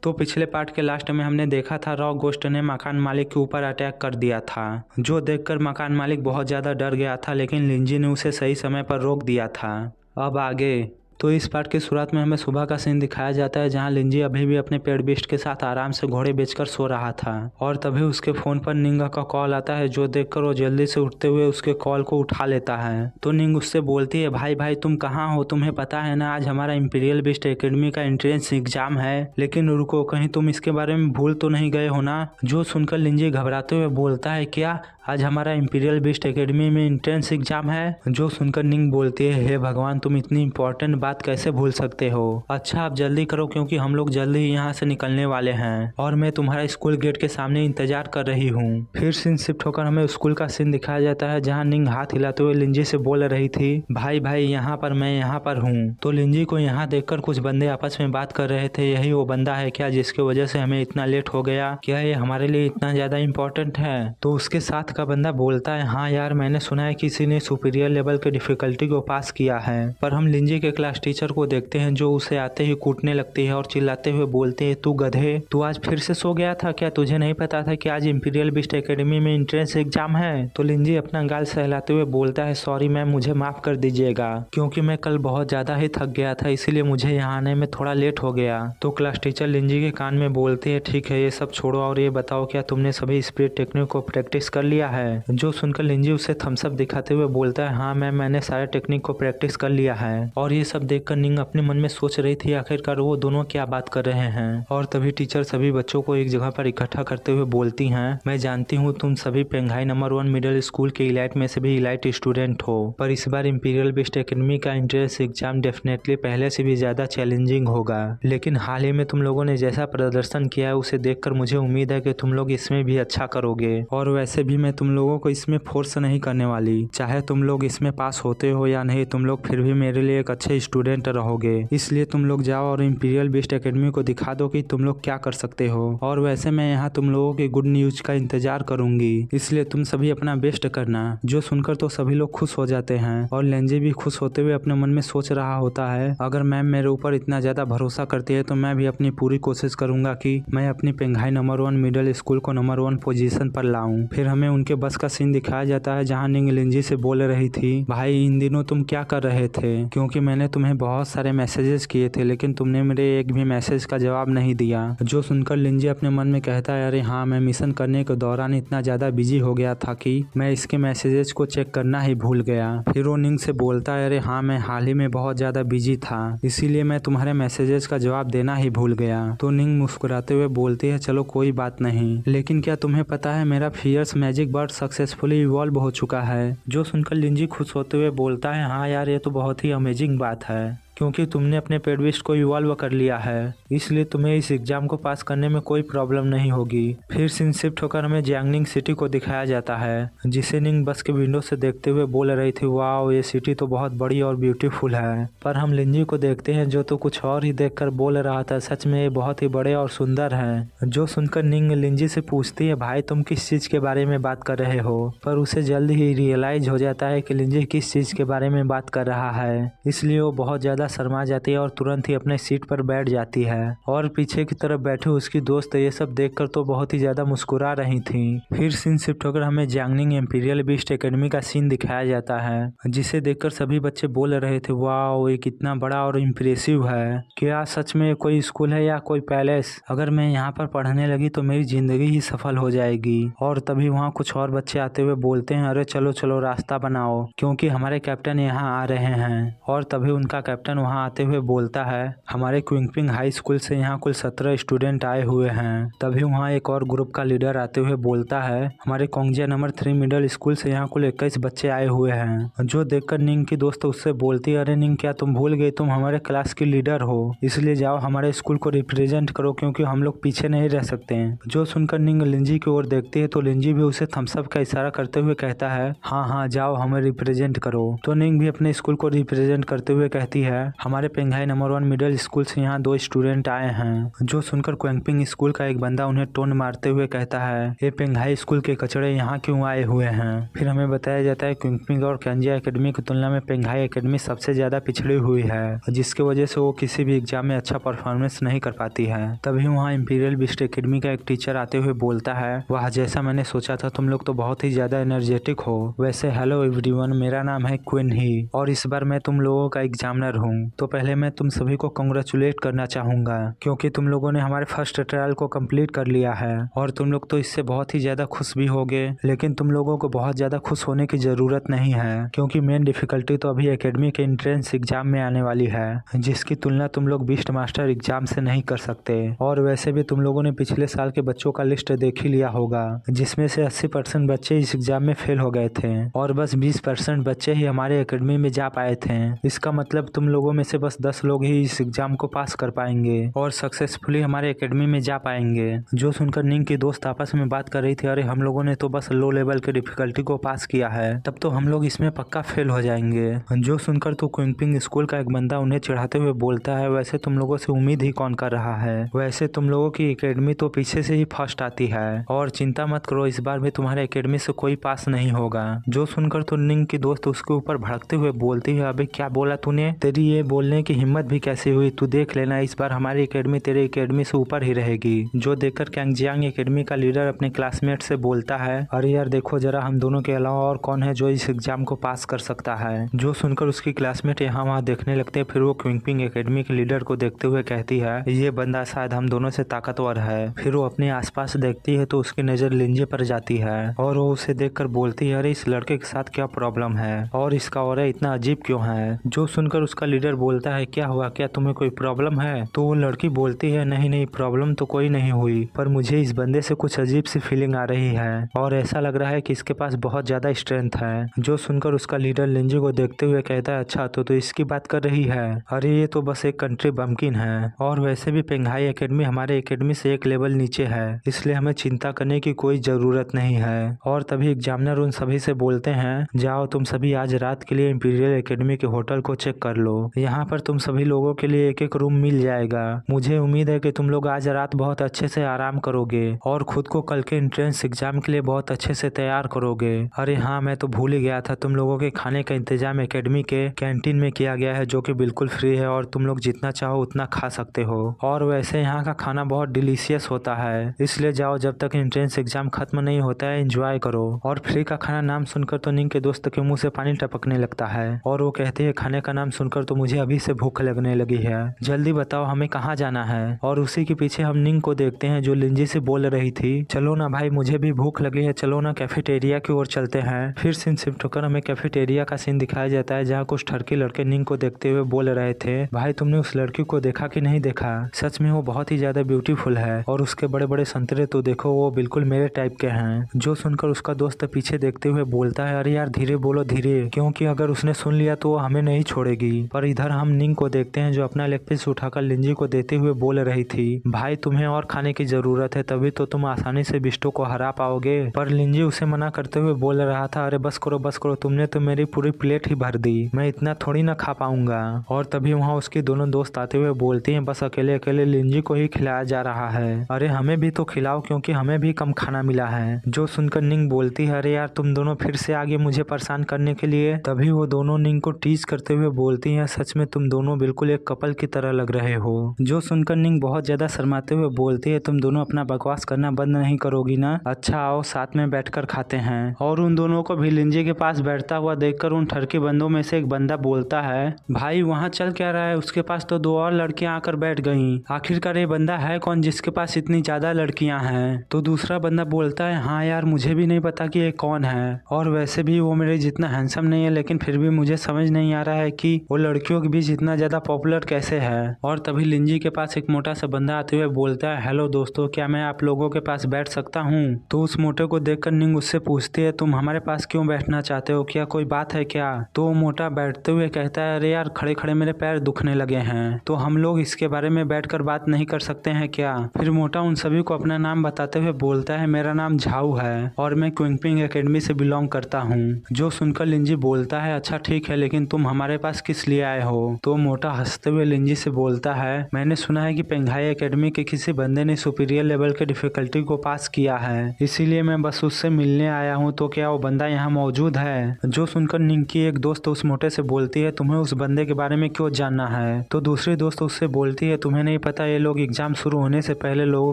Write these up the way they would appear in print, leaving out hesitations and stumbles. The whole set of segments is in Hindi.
तो पिछले पार्ट के लास्ट में हमने देखा था रॉ गोस्ट ने मकान मालिक के ऊपर अटैक कर दिया था, जो देखकर मकान मालिक बहुत ज़्यादा डर गया था, लेकिन लिंजी ने उसे सही समय पर रोक दिया था। अब आगे तो इस पार्ट की शुरुआत में हमें सुबह का सीन दिखाया जाता है, जहां लिंजी अभी भी अपने पेड बीस्ट के साथ आराम से घोड़े बेचकर सो रहा था और तभी उसके फोन पर निंग का कॉल आता है, जो देखकर वो जल्दी से उठते हुए उसके कॉल को उठा लेता है। तो निंग उससे बोलती है, भाई भाई तुम कहाँ हो, तुम्हें पता है ना आज हमारा इंपीरियल बीस्ट एकेडमी का एंट्रेंस एग्जाम है। लेकिन रुको, कहीं तुम इसके बारे में भूल तो नहीं गए हो ना। जो सुनकर लिंजी घबराते हुए बोलता है, क्या आज हमारा इंपीरियल बीस्ट एकेडमी में एंट्रेंस एग्जाम है। जो सुनकर निंग बोलती है, हे भगवान तुम इतनी इंपॉर्टेंट बात कैसे भूल सकते हो। अच्छा आप जल्दी करो क्योंकि हम लोग जल्दी ही यहाँ से निकलने वाले हैं और मैं तुम्हारा स्कूल गेट के सामने इंतजार कर रही हूँ। फिर सीन शिफ्ट होकर हमें स्कूल का सीन दिखाया जाता है, जहाँ निंग हाथ हिलाते हुए लिंजी से बोल रही थी, भाई भाई यहाँ पर मैं यहाँ पर हूँ। तो लिंजी को यहाँ देखकर कुछ बंदे आपस में बात कर रहे थे, यही वो बंदा है क्या जिसकी वजह से हमें इतना लेट हो गया, क्या ये हमारे लिए इतना ज्यादा इम्पोर्टेंट है। तो उसके साथ का बंदा बोलता है, हाँ यार मैंने सुना है किसी ने सुपीरियर लेवल के डिफिकल्टी को पास किया है। पर हम लिंजी के क्लास टीचर को देखते हैं, जो उसे आते ही कूटने लगती है और चिल्लाते हुए बोलते हैं, तू गधे, तू आज फिर से सो गया था क्या, तुझे नहीं पता था कि आज इंपीरियल बीस्ट एकेडमी में एंट्रेंस एग्जाम है। तो लिंजी अपना गाल सहलाते हुए बोलता है, सॉरी मैम मुझे माफ कर दीजिएगा, क्योंकि मैं कल बहुत ज्यादा ही थक गया था, इसीलिए मुझे यहाँ आने में थोड़ा लेट हो गया। तो क्लास टीचर लिंजी के कान में बोलते हैं, ठीक है ये सब छोड़ो और ये बताओ क्या तुमने सभी स्पिरिट टेक्निक को प्रैक्टिस कर लिया है। जो सुनकर लिंजी उसे थम्स अप दिखाते हुए बोलता है, हाँ मैम मैंने सारे टेक्निक को प्रैक्टिस कर लिया है। और ये सब देखकर निंग अपने मन में सोच रही थी आखिरकार वो दोनों क्या बात कर रहे हैं। और तभी टीचर सभी बच्चों को एक जगह पर इकट्ठा करते हुए बोलती हैं, मैं जानती हूँ तुम सभी पेंघाई नंबर 1 मिडिल स्कूल के इलाइट में से भी इलाइट स्टूडेंट हो, पर इस बार इंपीरियल बीस्ट एकेडमी का एंट्रेंस एग्जाम डेफिनेटली पहले से भी ज्यादा चैलेंजिंग होगा। लेकिन हाल ही में तुम लोगों ने जैसा प्रदर्शन किया है उसे देखकर मुझे उम्मीद है कि तुम लोग इसमें भी अच्छा करोगे। और वैसे भी मैं तुम लोगों को इसमें फोर्स नहीं करने वाली, चाहे तुम लोग इसमें पास होते हो या नहीं, तुम लोग फिर भी मेरे लिए एक अच्छे स्टूडेंट रहोगे। इसलिए तुम लोग जाओ और इंपीरियल बीस्ट एकेडमी को दिखा दो कि तुम लोग क्या कर सकते हो। और वैसे मैं यहाँ तुम लोगों की गुड न्यूज का इंतजार करूंगी, इसलिए तुम सभी अपना बेस्ट करना। जो सुनकर तो सभी लोग खुश हो जाते हैं और लेंजी भी खुश होते हुए अपने मन में सोच रहा होता है, अगर मैम मेरे ऊपर इतना ज्यादा भरोसा करती है तो मैं भी अपनी पूरी कोशिश करूंगा कि मैं अपनी पेंघाई नंबर 1 मिडिल स्कूल को नंबर 1 पोजीशन पर लाऊं। फिर हमें उनके बस का सीन दिखाया जाता है, जहाँ निंग लिंजी से बोल रही थी, भाई इन दिनों तुम क्या कर रहे थे, क्योंकि मैंने तुम्हें बहुत सारे मैसेजेस किए थे लेकिन तुमने मेरे एक भी मैसेज का जवाब नहीं दिया। जो सुनकर लिंजी अपने मन में कहता है, अरे हाँ मैं मिशन करने के दौरान इतना ज्यादा बिजी हो गया था कि मैं इसके मैसेजेस को चेक करना ही भूल गया। फिर वो निंग से बोलता है, अरे हाँ मैं हाल ही में बहुत ज्यादा बिजी था, इसीलिए मैं तुम्हारे मैसेजेस का जवाब देना ही भूल गया। तो निंग मुस्कुराते हुए बोलती है, चलो कोई बात नहीं, लेकिन क्या तुम्हें पता है मेरा fierce magic bird successfully evolve हो चुका है। जो सुनकर लिंजी खुश होते हुए बोलता है, हाँ यार ये तो बहुत ही अमेजिंग बात है, क्योंकि तुमने अपने पेड बीस्ट को इवॉल्व कर लिया है, इसलिए तुम्हें इस एग्जाम को पास करने में कोई प्रॉब्लम नहीं होगी। फिर सीन शिफ्ट होकर हमें जियांगनिंग सिटी को दिखाया जाता है, जिसे निंग बस के विंडो से देखते हुए बोल रही थी, वाओ ये सिटी तो बहुत बड़ी और ब्यूटीफुल है। पर हम लिंजी को देखते हैं जो तो कुछ और ही देखकर बोल रहा था, सच में ये बहुत ही बड़े और सुंदर है। जो सुनकर निंग लिंजी से पूछती है, भाई तुम किस चीज के बारे में बात कर रहे हो। पर उसे जल्द ही रियलाइज हो जाता है कि लिंजी किस चीज के बारे में बात कर रहा है, इसलिए वो बहुत ज्यादा शर्मा जाती है और तुरंत ही अपने सीट पर बैठ जाती है। और पीछे की तरफ बैठे उसकी दोस्त ये सब देखकर तो बहुत ही ज्यादा मुस्कुरा रही थी। फिर सीन शिफ्ट होकर हमें जियांगनिंग इंपीरियल बीस्ट एकेडमी का सीन दिखाया जाता है, जिसे देखकर सभी बच्चे बोल रहे थे, वाओ ये कितना बड़ा और इम्प्रेसिव है, क्या सच में कोई स्कूल है या कोई पैलेस, अगर मैं यहाँ पर पढ़ने लगी तो मेरी जिंदगी ही सफल हो जाएगी। और तभी वहाँ कुछ और बच्चे आते हुए बोलते हैं, अरे चलो चलो रास्ता बनाओ क्योंकि हमारे कैप्टन यहाँ आ रहे हैं। और तभी उनका कैप्टन वहाँ आते हुए बोलता है, हमारे क्विंगपिंग हाई स्कूल से यहाँ कुल 17 स्टूडेंट आए हुए हैं। तभी वहाँ एक और ग्रुप का लीडर आते हुए बोलता है, हमारे कोंगजिया नंबर 3 मिडिल स्कूल से यहाँ कुल 21 बच्चे आए हुए हैं। जो देखकर निंग की दोस्त उससे बोलती है, अरे निंग क्या तुम भूल गई, तुम हमारे क्लास की लीडर हो, इसलिए जाओ हमारे स्कूल को रिप्रेजेंट करो क्योंकि हम लोग पीछे नहीं रह सकते हैं। जो सुनकर निंग लिंजी की ओर देखती है तो लिंजी भी उसे थम्स अप का इशारा करते हुए कहता है, हाँ हाँ जाओ हमें रिप्रेजेंट करो। तो निंग भी अपने स्कूल को रिप्रेजेंट करते हुए कहती है, है, हमारे पेंघाई नंबर 1 मिडिल स्कूल से यहाँ 2 स्टूडेंट आए हैं। जो सुनकर क्वेंगपिंग स्कूल का एक बंदा उन्हें टोन मारते हुए कहता है, ये पेंघाई स्कूल के कचड़े यहाँ क्यों आए हुए हैं। फिर हमें बताया जाता है क्वेंगपिंग और कैंजिया एकेडमी की तुलना में पेंघाई एकेडमी सबसे ज्यादा पिछड़ी हुई है, जिसकी वजह से वो किसी भी एग्जाम में अच्छा परफॉर्मेंस नहीं कर पाती है। तभी वहाँ इंपीरियल बिस्ट एकेडमी का एक टीचर आते हुए बोलता है, वाह जैसा मैंने सोचा था तुम लोग तो बहुत ही ज्यादा एनर्जेटिक हो। वैसे हेलो एवरीवन, मेरा नाम है क्विन ही और इस बार मैं तुम लोगों का एग्जामिनर हूँ। तो पहले मैं तुम सभी को कांग्रेचुलेट करना चाहूंगा क्योंकि तुम लोगों ने हमारे फर्स्ट ट्रायल को कंप्लीट कर लिया है और तुम लोग तो इससे बहुत ही ज्यादा खुश भी होगे। लेकिन तुम लोगों को बहुत ज्यादा खुश होने की जरूरत नहीं है क्योंकि मेन डिफिकल्टी तो अभी एकेडमी के एंट्रेंस एग्जाम में आने वाली है, जिसकी तुलना तुम लोग बीस्ट मास्टर एग्जाम से नहीं कर सकते। और वैसे भी तुम लोगों ने पिछले साल के बच्चों का लिस्ट देख ही लिया होगा, जिसमें से 80% बच्चे इस एग्जाम में फेल हो गए थे और बस 20% बच्चे ही हमारे एकेडमी में जा पाए थे। इसका मतलब तुम लोगों में से बस 10 लोग ही इस एग्जाम को पास कर पाएंगे और सक्सेसफुली हमारे एकेडमी में जा पाएंगे। जो सुनकर निंग की दोस्त आपस में बात कर रही थी, अरे हम लोगों ने तो बस लो लेवल के डिफिकल्टी को पास किया है, तब तो हम लोग इसमें पक्का फेल हो जाएंगे। जो सुनकर तो क्विंगपिंग स्कूल का एक बंदा उन्हें चिढ़ाते हुए बोलता है, वैसे तुम लोगों से उम्मीद ही कौन कर रहा है, वैसे तुम लोगों की एकेडमी तो पीछे से ही फर्स्ट आती है और चिंता मत करो, इस बार भी तुम्हारे एकेडमी से कोई पास नहीं होगा। जो सुनकर तो निंग की दोस्त उसके ऊपर भड़कते हुए बोलती है, अबे क्या बोला तूने, तेरी ये बोलने की हिम्मत भी कैसे हुई, तू देख लेना इस बार हमारी एकेडमी तेरे एकेडमी से ऊपर ही रहेगी। जो देखकर कैंगजियांग एकेडमी का लीडर अपने क्लासमेट से बोलता है, अरे यार देखो जरा हम दोनों के अलावा और कौन है जो इस एग्जाम को पास कर सकता है। जो सुनकर उसकी क्लासमेट यहाँ वहाँ देखने लगते हैं, फिर वो क्विंगपिंग एकेडमी के लीडर को देखते हुए कहती है, ये बंदा शायद हम दोनों से ताकतवर है। फिर वो अपने आसपास देखती है तो उसकी नजर लिंजे पर जाती है और वो उसे देखकर बोलती है, अरे इस लड़के के साथ क्या प्रॉब्लम है और इसका ऑरा इतना अजीब क्यों है। जो सुनकर उसका लीडर बोलता है, क्या हुआ, क्या तुम्हें कोई प्रॉब्लम है। तो वो लड़की बोलती है, नहीं नहीं प्रॉब्लम तो कोई नहीं हुई, पर मुझे इस बंदे से कुछ अजीब सी फीलिंग आ रही है और ऐसा लग रहा है कि इसके पास बहुत ज्यादा स्ट्रेंथ है। जो सुनकर उसका लीडर लिंजे को देखते हुए कहता है, अच्छा तो इसकी बात कर रही है, अरे ये तो बस एक कंट्री बम्किन है और वैसे भी पेंघाई एकेडमी हमारे एकेडमी से एक लेवल नीचे है, इसलिए हमें चिंता करने की कोई जरूरत नहीं है। और तभी एग्जामिनर उन सभी से बोलते हैं, जाओ तुम सभी आज रात के लिए इंपीरियल एकेडमी के होटल को चेक कर लो, यहाँ पर तुम सभी लोगों के लिए एक एक रूम मिल जाएगा। मुझे उम्मीद है कि तुम लोग आज रात बहुत अच्छे से आराम करोगे और खुद को कल के एंट्रेंस एग्जाम के लिए बहुत अच्छे से तैयार करोगे। अरे हाँ मैं तो भूल ही गया था, तुम लोगों के खाने का इंतजाम एकेडमी के कैंटीन में किया गया है जो कि बिल्कुल फ्री है और तुम लोग जितना चाहो उतना खा सकते हो और वैसे यहाँ का खाना बहुत डिलीशियस होता है, इसलिए जाओ जब तक एंट्रेंस एग्जाम खत्म नहीं होता है एंजॉय करो। और फ्री का खाना नाम सुनकर तो निंग के दोस्त के मुंह से पानी टपकने लगता है और वो कहते हैं, खाने का नाम सुनकर तो मुझे अभी से भूख लगने लगी है, जल्दी बताओ हमें कहाँ जाना है। और उसी के पीछे हम निंग को देखते हैं जो लिंजी से बोल रही थी, चलो ना भाई मुझे भी भूख लगी है, चलो ना कैफेटेरिया की ओर चलते हैं। फिर सीन शिफ्ट होकर हमें कैफेटेरिया का सीन दिखाया जाता है जहाँ कुछ ठरकी लड़के निंग को देखते हुए बोल रहे थे, भाई तुमने उस लड़की को देखा कि नहीं देखा, सच में वो बहुत ही ज्यादा ब्यूटीफुल है और उसके बड़े बड़े संतरे तो देखो वो बिल्कुल मेरे टाइप के हैं। जो सुनकर उसका दोस्त पीछे देखते हुए बोलता है, अरे यार धीरे बोलो धीरे, क्योंकि अगर उसने सुन लिया तो वो हमें नहीं छोड़ेगी। पर इधर हम निंग को देखते हैं जो अपना लेग पीस उठाकर लिंजी को देते हुए बोल रही थी, भाई तुम्हें और खाने की जरूरत है तभी तो तुम आसानी से बिस्टो को हरा पाओगे। पर लिंजी उसे मना करते हुए बोल रहा था, अरे बस करो तुमने तो मेरी पूरी प्लेट ही भर दी, मैं इतना थोड़ी ना खा पाऊंगा। और तभी वहाँ उसकी दोनों दोस्त आते हुए बोलती हैं, बस अकेले अकेले लिंजी को ही खिलाया जा रहा है, अरे हमें भी तो खिलाओ क्योंकि हमें भी कम खाना मिला है। जो सुनकर निंग बोलती है, अरे यार तुम दोनों फिर से आगे मुझे परेशान करने के लिए। तभी वो दोनों निंग को टीज करते हुए बोलती हैं, सच में तुम दोनों बिल्कुल एक कपल की तरह लग रहे हो। जो सुनकर निंग बहुत ज्यादा शर्माते हुए बोलती है, तुम दोनों अपना बकवास करना बंद नहीं करोगी ना, अच्छा आओ साथ में बैठकर खाते हैं। और उन दोनों को भी लिंजी के पास बैठता हुआ देखकर उन ठरके बंदों में से एक बंदा बोलता है, भाई वहाँ चल क्या रहा है, उसके पास तो 2 और लड़कियां आकर बैठ गईं, आखिरकार ये बंदा है कौन जिसके पास इतनी ज्यादा लड़कियां हैं। तो दूसरा बंदा बोलता है, हाँ यार मुझे भी नहीं पता कि ये कौन है और वैसे भी वो मेरे जितना हैंडसम नहीं है, लेकिन फिर भी मुझे समझ नहीं आ रहा है कि वो लड़कियों के बीच इतना ज्यादा पॉपुलर कैसे है। और तभी लिंजी के पास एक मोटा सा बंदा आते हुए बोलता है, हेलो दोस्तों क्या मैं आप लोगों के पास बैठ सकता हूँ। तो उस मोटे को देखकर निंग उससे पूछती है, तुम हमारे पास क्यों बैठना चाहते हो, क्या कोई बात है क्या। तो मोटा बैठते हुए कहता है, अरे यार खड़े खड़े मेरे पैर दुखने लगे हैं, तो हम लोग इसके बारे में बैठकर बात नहीं कर सकते हैं क्या। फिर मोटा उन सभी को अपना नाम बताते हुए बोलता है, मेरा नाम झाऊ है और मैं क्विंगपिंग एकेडमी से बिलोंग करता हूँ। जो सुनकर लिंजी बोलता है, अच्छा ठीक है लेकिन तुम हमारे पास किस लिए आए हो। तो मोटा हंसते हुए लिंजी से बोलता है, मैंने सुना है कि पेंघाई एकेडमी के किसी बंदे ने सुपीरियर लेवल के डिफिकल्टी को पास किया है, इसीलिए मैं बस उससे मिलने आया हूँ। तो क्या वो बंदा यहाँ मौजूद है? जो सुनकर निंग की एक दोस्त उस मोटे से बोलती है, तुम्हें उस बंदे के बारे में क्यों जानना है? तो दूसरी दोस्त उससे बोलती है, तुम्हें नहीं पता ये लोग एग्जाम शुरू होने से पहले लोगों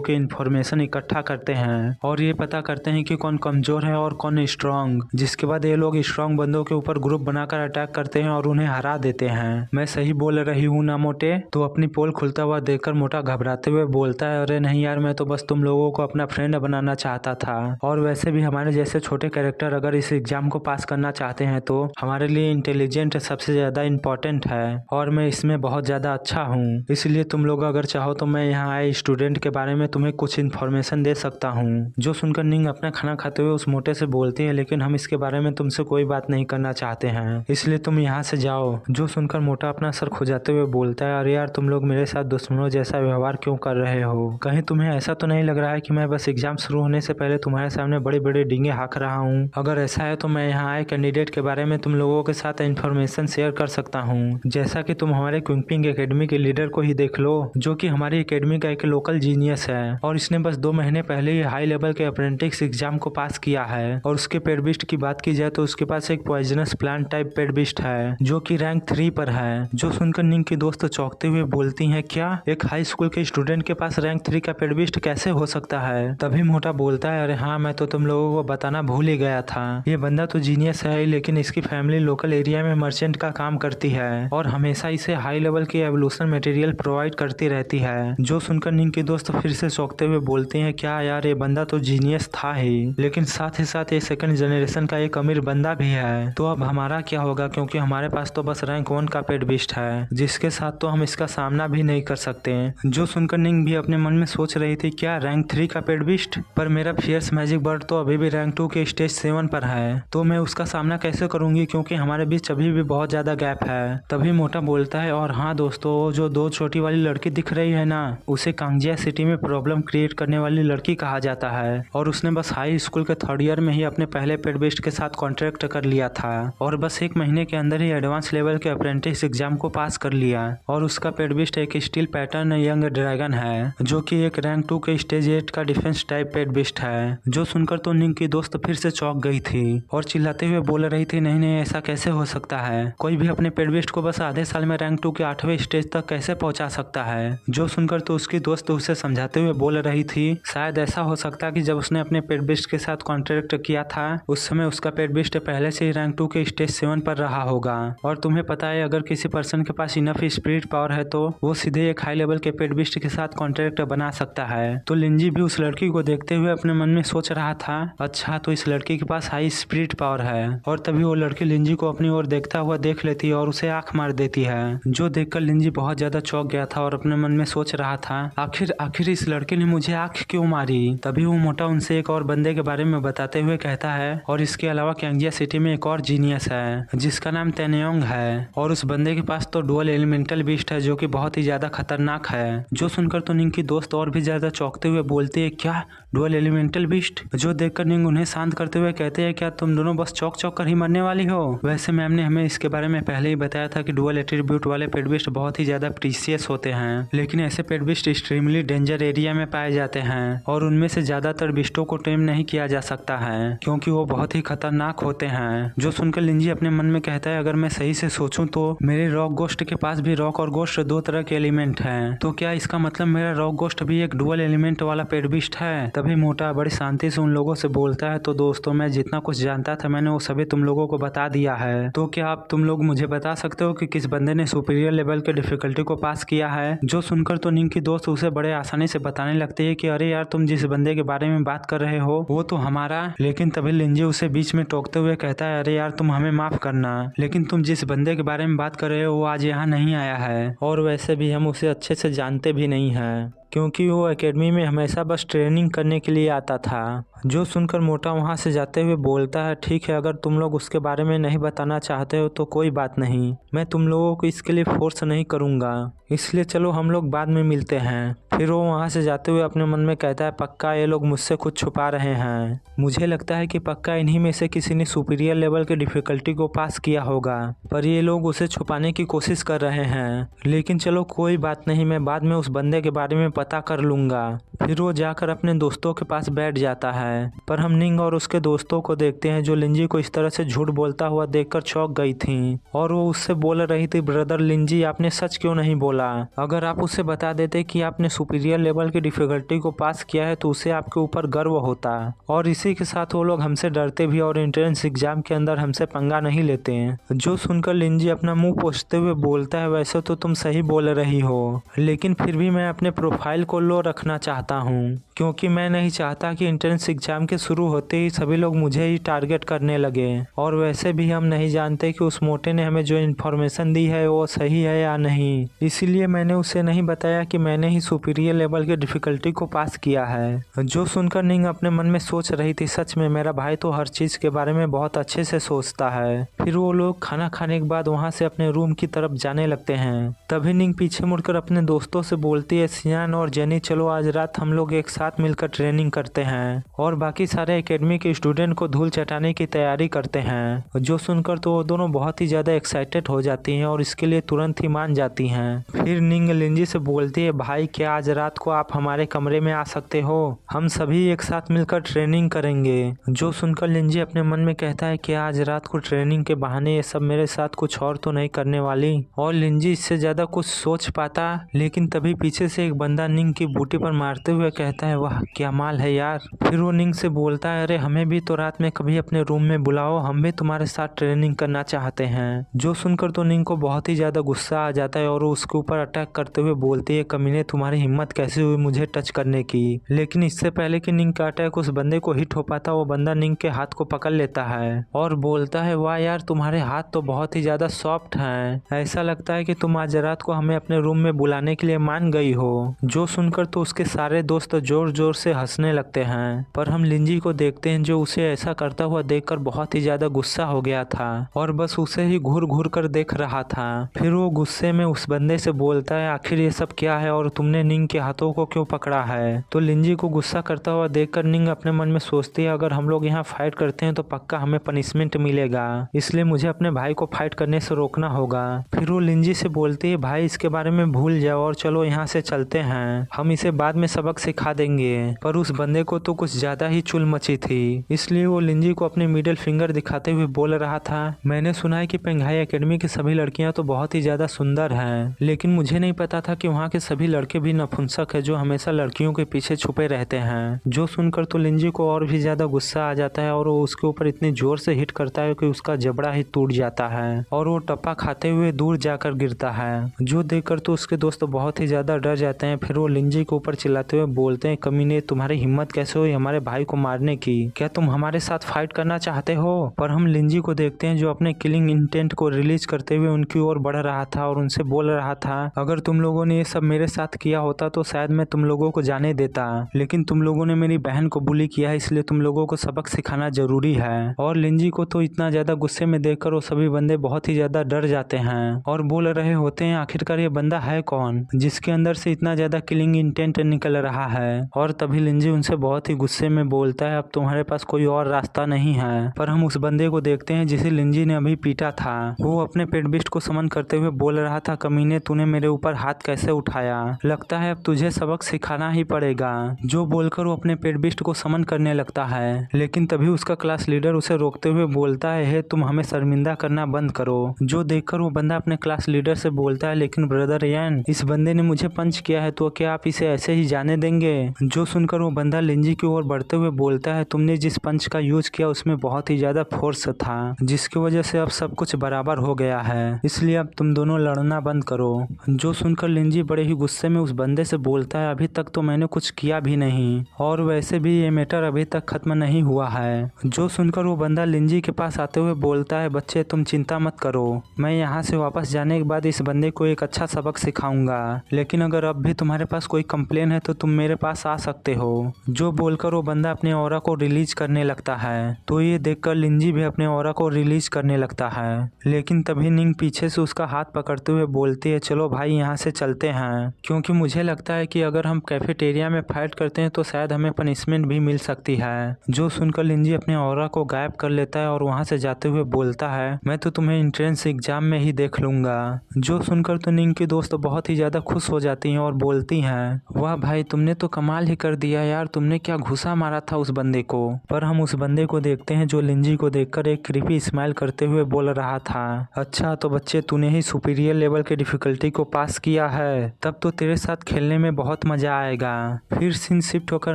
की इन्फॉर्मेशन इकट्ठा करते हैं और ये पता करते हैं कि कौन कमजोर है और कौन स्ट्रांग। जिसके बाद ये लोग स्ट्रांग बंदों के ऊपर ग्रुप बनाकर अटैक करते हैं और उन्हें हरा देते हैं। मैं सही बोल रही हूँ ना मोटे? तो अपनी पोल खुलता हुआ देखकर मोटा घबराते हुए बोलता है, अरे नहीं यार, मैं तो बस तुम लोगों को अपना फ्रेंड बनाना चाहता था। और वैसे भी हमारे जैसे छोटे कैरेक्टर अगर इस एग्जाम को पास करना चाहते हैं तो हमारे लिए इंटेलिजेंट सबसे ज्यादा इम्पोर्टेंट है और मैं इसमें बहुत ज्यादा अच्छा हूँ। इसलिए तुम लोग अगर चाहो तो मैं यहाँ आए स्टूडेंट के बारे में तुम्हें कुछ इन्फॉर्मेशन दे सकता हूँ। जो सुनकर निंग अपना खाना खाते हुए उस मोटे से बोलती है, लेकिन हम इसके बारे में तुमसे कोई बात नहीं करना चाहते हैं, इसलिए तुम यहाँ से जाओ। जो सुनकर मोटा अपना सर खुजाते हुए बोलता है, अरे यार, तुम लोग मेरे साथ दुश्मनों जैसा व्यवहार क्यों कर रहे हो? कहीं तुम्हें ऐसा तो नहीं लग रहा है कि मैं बस एग्जाम शुरू होने से पहले तुम्हारे सामने बड़ी बड़ी डींगे हाँक रहा हूँ? अगर ऐसा है तो मैं यहाँ आए कैंडिडेट के बारे में तुम लोगों के साथ इन्फॉर्मेशन शेयर कर सकता हूँ। जैसा कि तुम हमारे क्विंपिंग एकेडमी के लीडर को ही देख लो, जो कि हमारी एकेडमी का एक लोकल जीनियस है और इसने बस 2 महीने पहले ही हाई लेवल के अप्रेंटिस एग्जाम को पास किया है। और उसके पेडबिस्ट की बात की जाए तो उसके पास एक पॉइजनस प्लांट टाइप पेडबिस्ट है जो कि रैंक 3 पर है। जो सुनकर निंग की दोस्त चौंकते हुए बोलती है, क्या एक हाई स्कूल के स्टूडेंट के पास रैंक 3 का पेडबिस्ट कैसे हो सकता है? तभी मोटा बोलता है, अरे हाँ, मैं तो तुम लोगों को बताना भूल ही गया था। ये बंदा तो जीनियस है, लेकिन इसकी फैमिली लोकल एरिया में मर्चेंट का काम करती है और हमेशा इसे हाई लेवल की एवोल्यूशन मटेरियल प्रोवाइड करती रहती है। जो सुनकर निंग की दोस्त फिर से चौंकते हुए बोलते हैं, क्या यार, ये बंदा तो जीनियस था ही, लेकिन साथ ही साथ ये सेकंड जनरेशन का एक अमीर बंदा भी है। तो अब हमारा क्या होगा? क्योंकि हमारे पास तो बस रैंक 1 का पेडबिस्ट है, जिसके साथ तो हम इसका सामना भी नहीं कर सकते। जो सुनकर निंग भी अपने मन में सोच रही थी, क्या रैंक 3 का पेडबिस्ट? पर मेरा फियर्स मैजिक बर्ड तो अभी भी रैंक 2 के स्टेज 7 पर है, तो मैं उसका सामना कैसे करूंगी? क्योंकि हमारे बीच अभी भी बहुत ज्यादा गैप है। तभी मोटा बोलता है, और हाँ दोस्तों, जो 2 छोटी वाली लड़की दिख रही है ना, उसे कांगजिया सिटी में प्रॉब्लम क्रिएट करने वाली लड़की कहा जाता है और उसने बस हाई स्कूल के 3rd ईयर में ही अपने पहले पेडबिस्ट के साथ कॉन्ट्रैक्ट कर लिया था और बस 1 महीने के अंदर ही एडवांस लेवल के अप्रेंटिस एग्जाम को पास कर लिया। और उसका पेडबिस्ट एक स्टील पैटर्न यंग ड्रैगन है, जो कि एक रैंक 2 के स्टेज 8 का डिफेंस टाइप पेडबिस्ट है। जो सुनकर तो निंग की दोस्त फिर से चौंक गई थी और चिल्लाते हुए बोल रही थी, नहीं नहीं, ऐसा कैसे हो सकता है? कोई भी अपने पेडबिस्ट को बस आधे साल में रैंक 2 के 8वें स्टेज तक कैसे पहुंचा सकता है? जो सुनकर तो उसकी दोस्त उसे समझाते हुए बोल रही थी, शायद ऐसा हो सकता है कि जब उसने अपने पेडबिस्ट के साथ कॉन्ट्रैक्ट किया था उस समय उसका पेडबिस्ट पहले से ही रैंक 2 के स्टेज 7 पर रहा होगा। और तुम्हें पता है, अगर किसी पर्सन के पास इनफ स्पिरिट पावर है तो वो सीधे एक हाई लेवल के पेडबिस्ट के साथ कॉन्ट्रैक्ट बना सकता है। तो लिंजी भी उस लड़की को देखते हुए अपने मन में सोच रहा था, अच्छा तो इस लड़की के पास हाई स्पिरिट पावर है। और तभी वो लड़की लिंजी को अपनी ओर देखता हुआ देख लेती है और उसे आंख मार देती है। जो देखकर लिंजी बहुत ज्यादा चौंक गया था और अपने मन में सोच रहा था, आखिर इस लड़के ने मुझे आंख क्यों मारी? तभी वो मोटा उनसे एक और बंदे के बारे में बताते हुए कहता है, और इसके अलावा कांगजिया सिटी में एक और जीनियस है जिसका नाम तेनयोंग है और उस बंदे के पास तो डुअल एलिमेंटल बीस्ट है जो कि बहुत ही ज्यादा खतरनाक है। जो सुनकर तो निंग की दोस्त और भी ज्यादा चौंकते हुए बोलती है, क्या डुअल एलिमेंटल बीस्ट? जो देखकर निंग उन्हें शांत करते हुए कहते हैं, क्या तुम दोनों बस चौक कर ही मरने वाली हो? वैसे मैम ने हमें इसके बारे में पहले ही बताया था कि डुअल एट्रीब्यूट वाले पेडबिस्ट बहुत ही ज्यादा प्रीशियस होते हैं, लेकिन ऐसे पेडबिस्ट एक्सट्रीमली डेंजर एरिया में पाए जाते हैं और उनमें से ज्यादातर बिस्टों को टेम नहीं किया जा सकता है क्योंकि वो बहुत ही खतरनाक होते हैं। जो सुनकर लिंजी अपने मन में कहता है, अगर मैं सही से सोचूं तो मेरे रॉक गोस्ट के पास भी रॉक और गोस्ट 2 तरह के एलिमेंट हैं, तो क्या इसका मतलब मेरा रॉक गोस्ट भी एक डुअल एलिमेंट वाला पेडबिस्ट है? तभी मोटा बड़ी शांति से उन लोगों से बोलता है, तो दोस्तों, मैं जितना कुछ जानता था मैंने वो सभी तुम लोगों को बता दिया है। तो क्या आप तुम लोग मुझे बता सकते हो कि किस बंदे ने सुपीरियर लेवल के डिफिकल्टी को पास किया है? जो सुनकर तो निंग की दोस्त उसे बड़े आसानी से बताने लगती है कि अरे यार, तुम जिस बंदे के बारे में बात कर रहे हो वो तो हमारा। लेकिन तभी लिंजी उसे बीच में टोकते हुए कहता है, अरे यार, तुम हमें माफ करना, लेकिन तुम जिस बंदे के बारे में बात कर रहे हो वो आज यहाँ नहीं आया है और वैसे भी हम उसे अच्छे से जानते भी नहीं हैं। क्योंकि वो एकेडमी में हमेशा बस ट्रेनिंग करने के लिए आता था। जो सुनकर मोटा वहाँ से जाते हुए बोलता है, ठीक है, अगर तुम लोग उसके बारे में नहीं बताना चाहते हो तो कोई बात नहीं, मैं तुम लोगों को इसके लिए फोर्स नहीं करूँगा, इसलिए चलो हम लोग बाद में मिलते हैं। फिर वो वहाँ से जाते हुए अपने मन में कहता है, पक्का ये लोग मुझसे कुछ छुपा रहे हैं। मुझे लगता है कि पक्का इन्हीं में से किसी ने सुपीरियर लेवल के डिफिकल्टी को पास किया होगा, पर ये लोग उसे छुपाने की कोशिश कर रहे हैं। लेकिन चलो कोई बात नहीं, मैं बाद में उस बंदे के बारे में पता कर लूँगा। फिर वो जाकर अपने दोस्तों के पास बैठ जाता है, पर हम निंग और उसके दोस्तों को देखते हैं जो लिंजी को इस तरह से झूठ बोलता हुआ देखकर चौंक गई थी और वो उससे बोल रही थी, ब्रदर लिंजी, आपने सच क्यों नहीं बोला? अगर आप उसे बता देते कि आपने सुपीरियर लेवल की डिफिकल्टी को पास किया है तो उसे आपके ऊपर गर्व होता। और इसी के साथ वो लोग हमसे डरते भी और एंट्रेंस एग्जाम के अंदर हमसे पंगा नहीं लेते हैं। जो सुनकर लिंजी अपना मुंह पोंछते हुए बोलता है, वैसे तो तुम सही बोल रही हो, लेकिन फिर भी मैं अपने प्रोफाइल को लो रखना चाहता हूँ, क्योंकि मैं नहीं चाहता कि एंट्रेंस एग्जाम के शुरू होते ही सभी लोग मुझे ही टारगेट करने लगे। और वैसे भी हम नहीं जानते कि उस मोटे ने हमें जो इन्फॉर्मेशन दी है वो सही है या नहीं, इसीलिए मैंने उसे नहीं बताया कि मैंने ही सुपीरियर लेवल की डिफिकल्टी को पास किया है। जो सुनकर निंग अपने मन में सोच रही थी, सच में मेरा भाई तो हर चीज के बारे में बहुत अच्छे से सोचता है। फिर वो लोग खाना खाने के बाद वहाँ से अपने रूम की तरफ जाने लगते हैं। तभी निंग पीछे मुड़कर अपने दोस्तों से बोलती है, सियान और जेनी, चलो आज रात हम लोग एक साथ मिलकर ट्रेनिंग करते हैं और बाकी सारे एकेडमी के स्टूडेंट को धूल चटाने की तैयारी करते हैं। जो सुनकर तो वो दोनों बहुत ही ज्यादा एक्साइटेड हो जाती हैं और इसके लिए तुरंत ही मान जाती हैं। फिर निंग लिंजी से बोलती है, भाई क्या आज रात को आप हमारे कमरे में आ सकते हो? हम सभी एक साथ मिलकर ट्रेनिंग करेंगे। जो सुनकर लिंजी अपने मन में कहता है कि आज रात को ट्रेनिंग के बहाने ये सब मेरे साथ कुछ और तो नहीं करने वाली। और लिंजी इससे ज्यादा कुछ सोच पाता, लेकिन तभी पीछे से एक बंदा निंग की बूटी पर मारते हुए कहता है, वाह क्या माल है यार। फिर वो निंग से बोलता है, अरे हमें भी तो रात में कभी अपने रूम में बुलाओ, हम भी तुम्हारे साथ ट्रेनिंग करना चाहते हैं। जो सुनकर तो निंग को बहुत ही ज्यादा गुस्सा आ जाता है और वो उसके ऊपर अटैक करते हुए बोलती है, कमीने तुम्हारी हिम्मत कैसे हुई मुझे टच करने की। लेकिन इससे पहले कि निंग का अटैक उस बंदे को हिट हो पाता, वो बंदा निंग के हाथ को पकड़ लेता है और बोलता है, वाह यार तुम्हारे हाथ तो बहुत ही ज्यादा सॉफ्ट हैं, ऐसा लगता है कि तुम आज रात को हमें अपने रूम में बुलाने के लिए मान गई हो। जो सुनकर तो उसके सारे दोस्त जोर जोर से हंसने लगते हैं, पर हम लिंजी को देखते हैं जो उसे ऐसा करता हुआ देखकर बहुत ही ज्यादा गुस्सा हो गया था और बस उसे ही घूर घूर कर देख रहा था। फिर वो गुस्से में उस बंदे से बोलता है, आखिर ये सब क्या है और तुमने निंग के हाथों को क्यों पकड़ा है? तो लिंजी को गुस्सा करता हुआ देखकर निंग अपने मन में सोचती है, अगर हम लोग यहाँ फाइट करते हैं तो पक्का हमें पनिशमेंट मिलेगा, इसलिए मुझे अपने भाई को फाइट करने से रोकना होगा। फिर वो लिंजी से बोलती है, भाई इसके बारे में भूल जाओ और चलो यहाँ से चलते हैं, हम इसे बाद में सबक सिखा देंगे। पर उस बंदे को तो कुछ ज्यादा ही चुल मची थी, इसलिए वो लिंजी को अपने मिडिल फिंगर दिखाते हुए बोल रहा था, मैंने सुना है कि पेंघाई एकेडमी की सभी लड़कियां तो बहुत ही ज्यादा सुंदर हैं, लेकिन मुझे नहीं पता था कि वहाँ के सभी लड़के भी नपुंसक है जो हमेशा लड़कियों के पीछे छुपे रहते हैं। जो सुनकर तो लिंजी को और भी ज्यादा गुस्सा आ जाता है और वो उसके ऊपर इतनी जोर से हिट करता है कि उसका जबड़ा ही टूट जाता है और वो टप्पा खाते हुए दूर जाकर गिरता है। जो देखकर तो उसके दोस्त बहुत ही ज्यादा डर जाते हैं। फिर वो लिंजी के ऊपर चिल्लाते हुए बोलते हैं, कमीने तुम्हारी हिम्मत कैसे हुई हमारे भाई को मारने की? क्या तुम हमारे साथ फाइट करना चाहते हो? पर हम लिंजी को देखते हैं जो अपने किलिंग इंटेंट को रिलीज करते हुए उनकी ओर बढ़ रहा था और उनसे बोल रहा था, अगर तुम लोगों ने ये सब मेरे साथ किया होता तो शायद मैं तुम लोगों को जाने देता, लेकिन तुम लोगों ने मेरी बहन को बुली किया है, इसलिए तुम लोगों को सबक सिखाना जरूरी है। और लिंजी को तो इतना ज्यादा गुस्से में देखकर वो सभी बंदे बहुत ही ज्यादा डर जाते हैं और बोल रहे होते हैं, आखिरकार ये बंदा है कौन जिसके अंदर से इतना ज्यादा किलिंग इंटेंट निकल रहा है। और तभी लिंजी उनसे बहुत ही गुस्से में बोलता है, अब तुम्हारे पास कोई और रास्ता नहीं है। पर हम उस बंदे को देखते हैं जिसे लिंजी ने अभी पीटा था। वो अपने पेट बिस्ट को समन करते हुए बोल रहा था, कमीने तूने मेरे ऊपर हाथ कैसे उठाया? लगता है अब तुझे सबक सिखाना ही पड़ेगा। जो बोलकर वो अपने पेट बिस्ट को समन करने लगता है, लेकिन तभी उसका क्लास लीडर उसे रोकते हुए बोलता है, हे तुम हमें शर्मिंदा करना बंद करो। जो देखकर वो बंदा अपने क्लास लीडर से बोलता है, लेकिन ब्रदर यान, इस बंदे ने मुझे पंच किया है तो क्या आप इसे ऐसे ही जाने देंगे? जो सुनकर वो बंदा लिंजी की ओर बढ़ते हुए बोलता है, तुमने जिस पंच का यूज किया उसमें बहुत ही ज्यादा फोर्स था, जिसकी वजह से अब सब कुछ बराबर हो गया है, इसलिए अब तुम दोनों लड़ना बंद करो। जो सुनकर लिंजी बड़े ही गुस्से में उस बंदे से बोलता है, अभी तक तो मैंने कुछ किया भी नहीं और वैसे भी ये मैटर अभी तक खत्म नहीं हुआ है। जो सुनकर वो बंदा लिंजी के पास आते हुए बोलता है, बच्चे तुम चिंता मत करो, मैं यहाँ से वापस जाने के बाद इस बंदे को एक अच्छा सबक सिखाऊंगा, लेकिन अगर अब भी तुम्हारे पास कोई कंप्लेन है तो तुम मेरे पास आ सकते हो। जो बोलकर वो बंदा अपने ऑरा को रिलीज करने लगता है, तो ये देखकर लिंजी भी अपने ऑरा को रिलीज करने लगता है, लेकिन तभी निंग पीछे से उसका हाथ पकड़ते हुए बोलती है, चलो भाई यहाँ से चलते हैं, क्योंकि मुझे लगता है कि अगर हम कैफेटेरिया में फाइट करते हैं तो शायद हमें पनिशमेंट भी मिल सकती है। जो सुनकर लिंजी अपने ऑरा को गायब कर लेता है और वहाँ से जाते हुए बोलता है, मैं तो तुम्हें एंट्रेंस एग्जाम में ही देख लूंगा। जो सुनकर तो निंग की दोस्त बहुत ही ज्यादा खुश हो जाती हैं और बोलती हैं, वाह भाई तुमने तो कमाल ही कर दिया यार, तुमने क्या घुसा मारा था उस बंदे को। पर हम उस बंदे को देखते हैं जो लिंजी को देखकर एक क्रीपी स्माइल करते हुए बोल रहा था, अच्छा तो बच्चे तूने ही सुपीरियर लेवल के डिफिकल्टी को पास किया है, तब तो तेरे साथ खेलने में बहुत मजा आएगा। फिर सीन शिफ्ट होकर